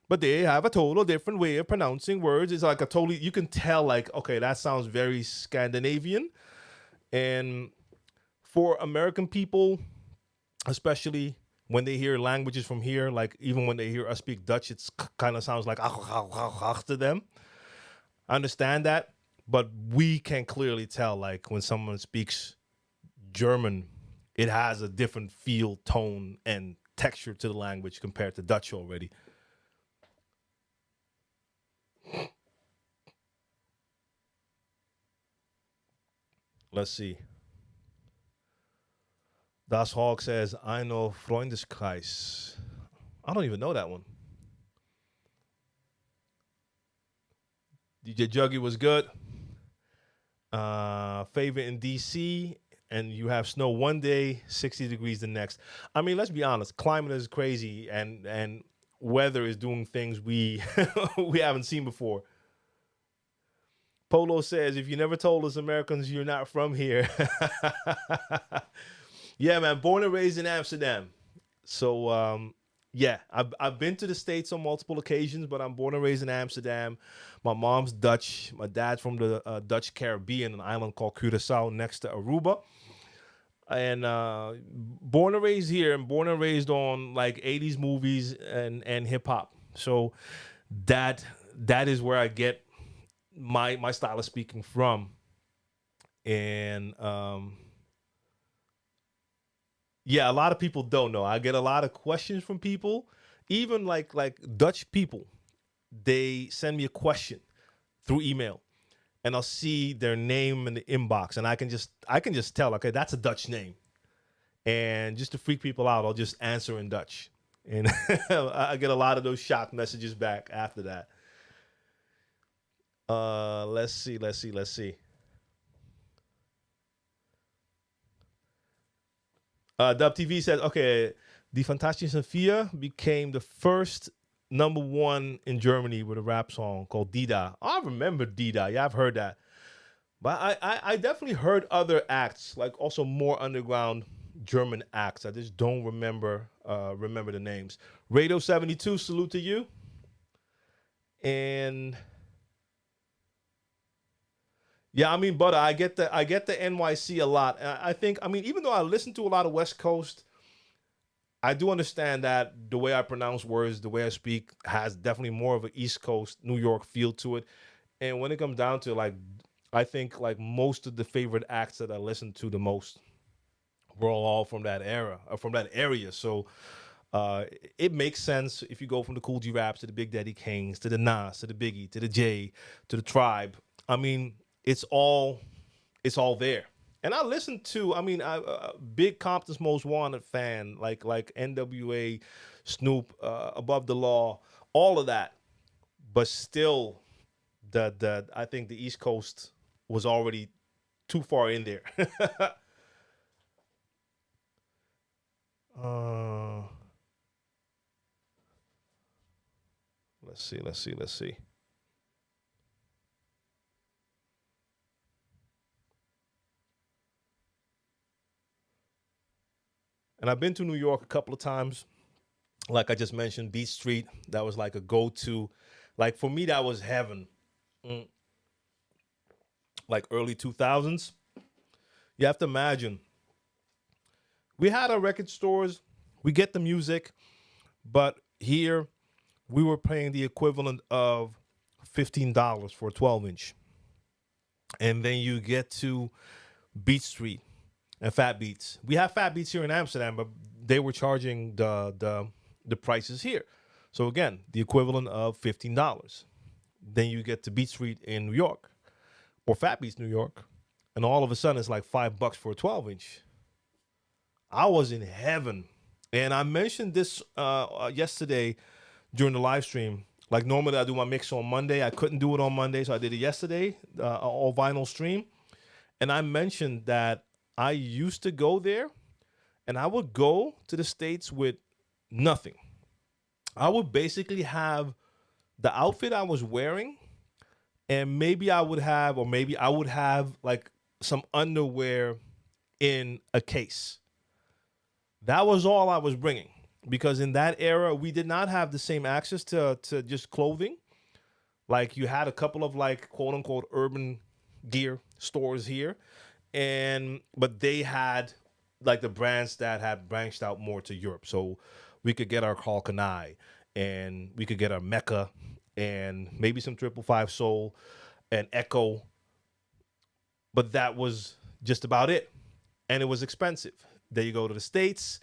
Speaker 1: but they have a total different way of pronouncing words. It's like a totally, you can tell like, okay, that sounds very Scandinavian. And for American people, especially when they hear languages from here, like even when they hear us speak Dutch, it's kind of sounds like to them. I understand that, but we can clearly tell like when someone speaks German, it has a different feel, tone, and texture to the language compared to Dutch already. Let's see. Das Hawk says, I know Freundeskreis. I don't even know that one. DJ Juggy was good. Favorite in DC, and you have snow one day, 60 degrees the next. I mean, let's be honest, climate is crazy and weather is doing things we we haven't seen before. Polo says, if you never told us Americans you're not from here. Yeah, man, born and raised in Amsterdam. So yeah, I've been to the States on multiple occasions, but I'm born and raised in Amsterdam. My mom's Dutch. My dad's from the Dutch Caribbean, an island called Curacao next to Aruba. And born and raised here, and born and raised on like 80s movies and hip hop. So that that is where I get my style of speaking from. And yeah, a lot of people don't know. I get a lot of questions from people, even like Dutch people. They send me a question through email, and I'll see their name in the inbox, and I can just tell, okay, that's a Dutch name. And just to freak people out, I'll just answer in Dutch, and I get a lot of those shock messages back after that. Let's see. Dub TV says, okay, the Fantastischen Vier became the first number one in Germany with a rap song called Dida. I remember Dida. Yeah, I've heard that. But I definitely heard other acts, like also more underground German acts. I just don't remember the names. Radio 72, salute to you. And yeah, I mean, but I get the NYC a lot. I think, I mean, even though I listen to a lot of West Coast, I do understand that the way I pronounce words, the way I speak, has definitely more of an East Coast, New York feel to it. And when it comes down to, like, I think like most of the favorite acts that I listen to the most were all from that era, or from that area. So uh, it makes sense if you go from the Cool G Raps to the Big Daddy Kings to the Nas to the Biggie to the J to the Tribe. I mean, it's all it's all there. And I listen to, I mean, I big Compton's Most Wanted fan, like NWA, Snoop, Above the Law, all of that. But still, the I think the East Coast was already too far in there. uh, let's see. And I've been to New York a couple of times. Like I just mentioned, Beach Street. That was like a go-to. Like for me, that was heaven. Mm, like early 2000s. You have to imagine. We had our record stores. We get the music, but here we were paying the equivalent of $15 for a 12 inch. And then you get to Beach Street and Fat Beats. We have Fat Beats here in Amsterdam, but they were charging the prices here. So again, the equivalent of $15. Then you get to Beach Street in New York or Fat Beats New York, and all of a sudden it's like $5 for a 12 inch. I was in heaven. And I mentioned this yesterday during the live stream. Like normally I do my mix on Monday. I couldn't do it on Monday, so I did it yesterday, all vinyl stream. And I mentioned that I used to go there, and I would go to the States with nothing. I would basically have the outfit I was wearing, and maybe I would have like some underwear in a case. That was all I was bringing, because in that era we did not have the same access to just clothing. Like you had a couple of like quote unquote urban gear stores here, and but they had like the brands that had branched out more to Europe. So we could get our Carl Kanai, and we could get our Mecca, and maybe some 555 Soul and Echo, but that was just about it. And it was expensive. Then you go to the States,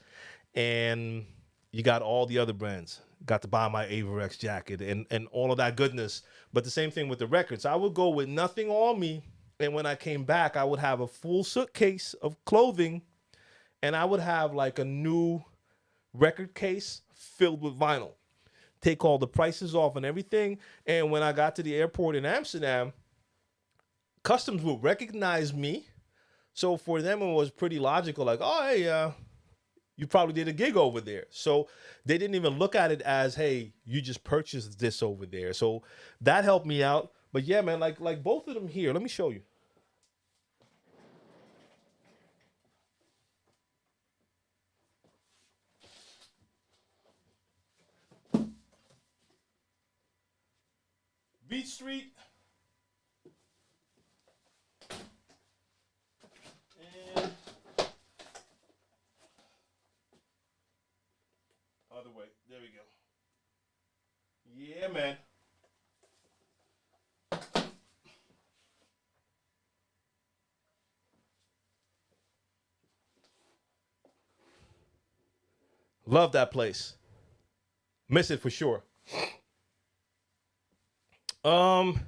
Speaker 1: and you got all the other brands. Got to buy my Averex jacket and all of that goodness. But the same thing with the records. I would go with nothing on me, and when I came back, I would have a full suitcase of clothing, and I would have like a new record case filled with vinyl. Take all the prices off and everything. And when I got to the airport in Amsterdam, customs would recognize me. So for them, it was pretty logical. Like, oh, hey, you probably did a gig over there. So they didn't even look at it as, hey, you just purchased this over there. So that helped me out. But yeah, man, like both of them here. Let me show you. Beach Street. And other way. There we go. Yeah, man. Love that place. Miss it for sure. What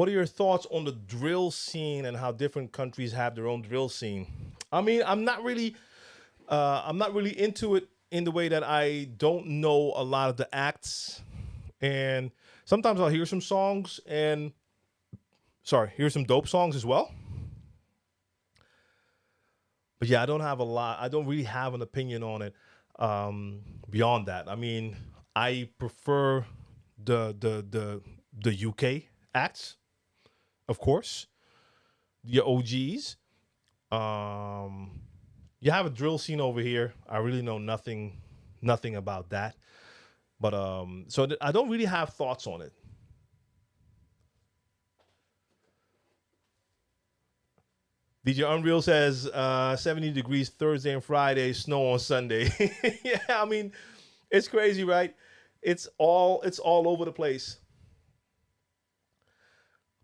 Speaker 1: are your thoughts on the drill scene and how different countries have their own drill scene? I mean, I'm not really into it in the way that I don't know a lot of the acts, and sometimes I'll hear some songs and hear some dope songs as well. But yeah, I don't have a lot. I don't really have an opinion on it. Beyond that, I mean, I prefer the UK acts, of course, the OGs. You have a drill scene over here. I really know nothing about that. But I don't really have thoughts on it. DJ Unreal says 70 degrees Thursday and Friday, snow on Sunday. Yeah, I mean, it's crazy, right? It's all over the place.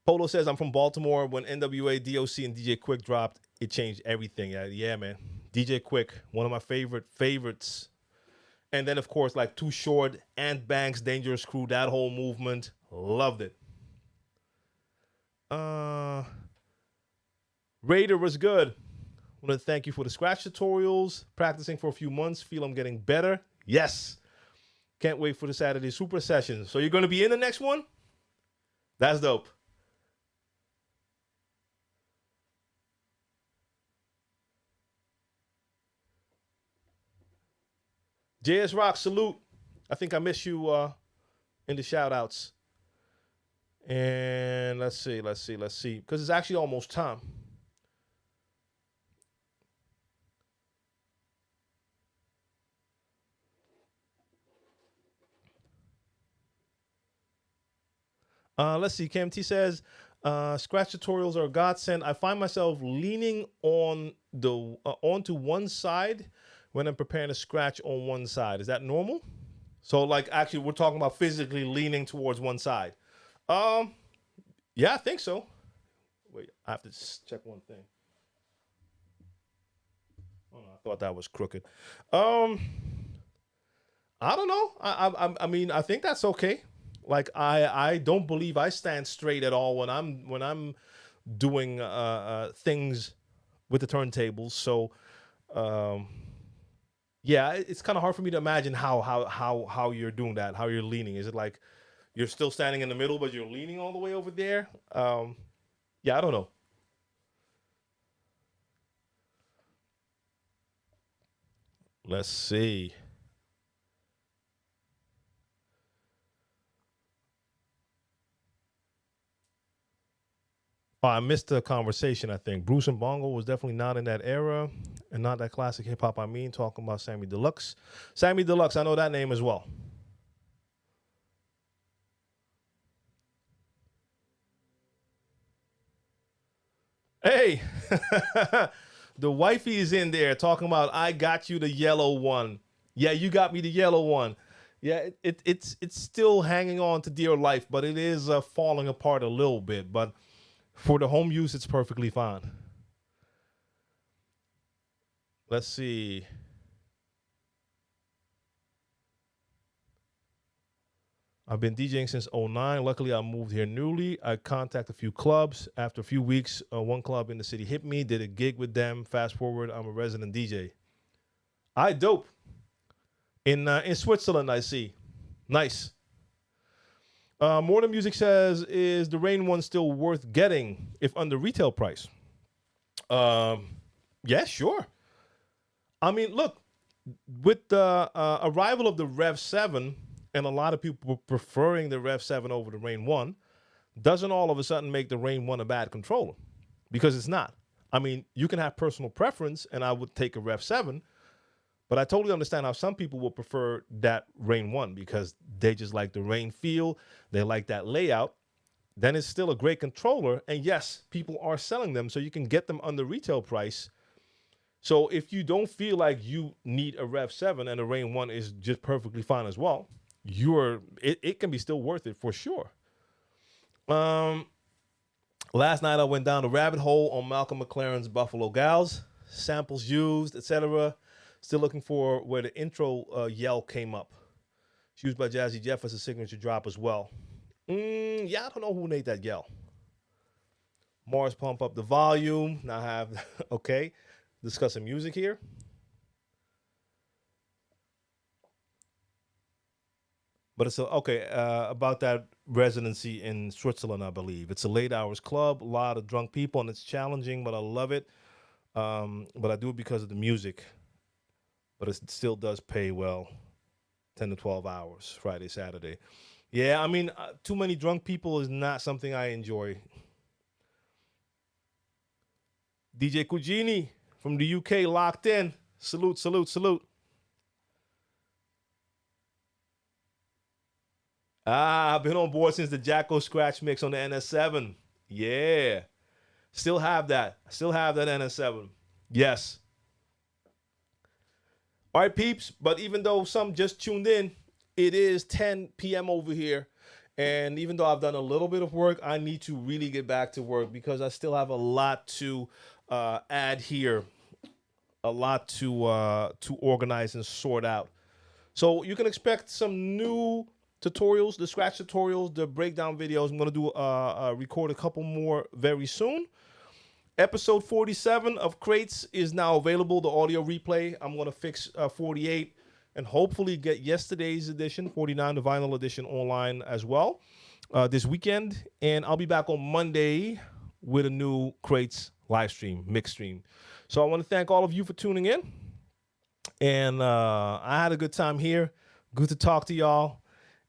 Speaker 1: Polo says I'm from Baltimore. When NWA, DOC, and DJ Quick dropped, it changed everything. Yeah, man. DJ Quick, one of my favorites. And then of course, like Too Short, Ant Banks, Dangerous Crew, that whole movement, loved it. Raider was good. I want to thank you for the scratch tutorials. Practicing for a few months. Feel I'm getting better. Yes. Can't wait for the Saturday Super Session. So you're going to be in the next one? That's dope. JS Rock, salute. I think I missed you in the shout outs. And let's see. Because it's actually almost time. Let's see. KMT says, scratch tutorials are a godsend. I find myself leaning on onto one side when I'm preparing to scratch on one side. Is that normal? So, like, actually, we're talking about physically leaning towards one side. Yeah, I think so. Wait, I have to check one thing. Oh, no, I thought that was crooked. I don't know. I mean, I think that's okay. Like I don't believe I stand straight at all when I'm doing things with the turntables. So yeah, it's kind of hard for me to imagine how you're doing that, how you're leaning. Is it like you're still standing in the middle but you're leaning all the way over there? Yeah, I don't know. Let's see. Oh, I missed the conversation, I think. Bruce and Bongo was definitely not in that era and not that classic hip hop. I mean, talking about Sammy Deluxe. Sammy Deluxe, I know that name as well. Hey, the wifey is in there talking about, I got you the yellow one. Yeah, you got me the yellow one. Yeah, it's still hanging on to dear life, but it is falling apart a little bit. But for the home use, it's perfectly fine. Let's see. I've been DJing since '09. Luckily, I moved here newly. I contacted a few clubs. After a few weeks, one club in the city hit me, did a gig with them. Fast forward, I'm a resident DJ. I dope. In Switzerland, I see. Nice. More Than Music says, is the Rain one still worth getting if under retail price? Yeah, sure. I mean, look, with the arrival of the Rev 7 and a lot of people preferring the Rev 7 over the Rain 1, doesn't all of a sudden make the Rain 1 a bad controller? Because it's not. I mean, you can have personal preference, and I would take a Rev 7, but I totally understand how some people will prefer that Rain 1 because they just like the Rain feel, they like that layout. Then it's still a great controller, and yes, people are selling them, so you can get them under retail price. So if you don't feel like you need a Rev 7 and a Rain 1 is just perfectly fine as well, it can be still worth it for sure. Last night I went down the rabbit hole on Malcolm McLaren's Buffalo Gals, samples used, etc. Still looking for where the intro yell came up. It's used by Jazzy Jeff as a signature drop as well. Yeah, I don't know who made that yell. Mars, pump up the volume. Now I have, okay, discussing music here. But it's okay about that residency in Switzerland, I believe. It's a late hours club, a lot of drunk people, and it's challenging, but I love it. But I do it because of the music. But it still does pay well, 10 to 12 hours, Friday, Saturday. Yeah, I mean, too many drunk people is not something I enjoy. DJ Kujini from the UK locked in. Salute, salute, salute. I've been on board since the Jacko Scratch mix on the NS7. Yeah. Still have that. Still have that NS7. Yes. All right, peeps. But even though some just tuned in, it is 10 p.m. over here. And even though I've done a little bit of work, I need to really get back to work because I still have a lot to add here. A lot to organize and sort out. So you can expect some new tutorials, the scratch tutorials, the breakdown videos. I'm going to do record a couple more very soon. Episode 47 of Crates is now available, the audio replay. I'm going to fix 48 and hopefully get yesterday's edition, 49, the vinyl edition, online as well this weekend. And I'll be back on Monday with a new Crates live stream, mix stream. So I want to thank all of you for tuning in. And I had a good time here. Good to talk to y'all.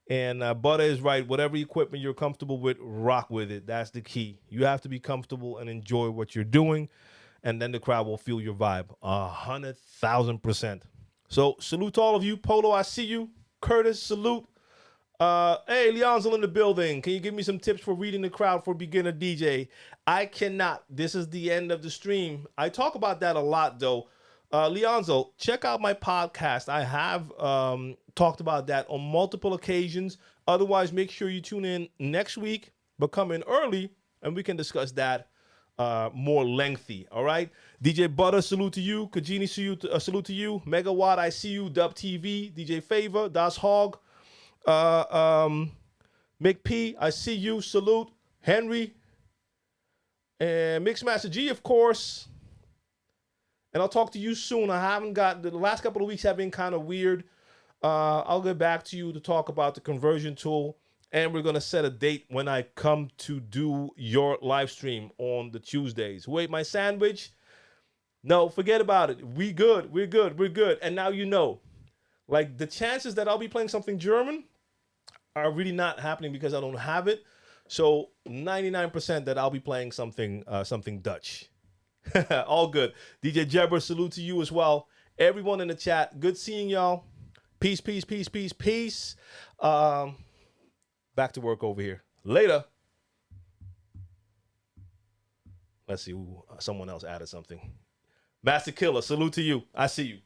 Speaker 1: And Butter is right. Whatever equipment you're comfortable with, rock with it. That's the key. You have to be comfortable and enjoy what you're doing. And then the crowd will feel your vibe 100,000%. So salute to all of you. Polo, I see you. Curtis, salute. Hey, Leonzo in the building. Can you give me some tips for reading the crowd for beginner DJ? I cannot. This is the end of the stream. I talk about that a lot, though. Leonzo, check out my podcast. I have talked about that on multiple occasions. Otherwise, make sure you tune in next week, but come in early, and we can discuss that more lengthy. All right? DJ Butter, salute to you. Kajini, salute to you. Megawatt, I see you. Dub TV, DJ Favor, Das Hog. Mick P, I see you. Salute. Henry. And Mixmaster G, of course. And I'll talk to you soon. I haven't got, the last couple of weeks have been kind of weird. I'll get back to you to talk about the conversion tool. And we're going to set a date when I come to do your live stream on the Tuesdays. Wait, my sandwich? No, forget about it. We good. We're good. We're good. And now you know. Like, the chances that I'll be playing something German are really not happening because I don't have it. So 99% that I'll be playing something Dutch. All good. DJ Jebber, salute to you as well. Everyone in the chat, good seeing y'all. Peace, peace, peace, peace, peace. Back to work over here. Later. Let's see. Ooh, someone else added something. Master Killer, salute to you. I see you.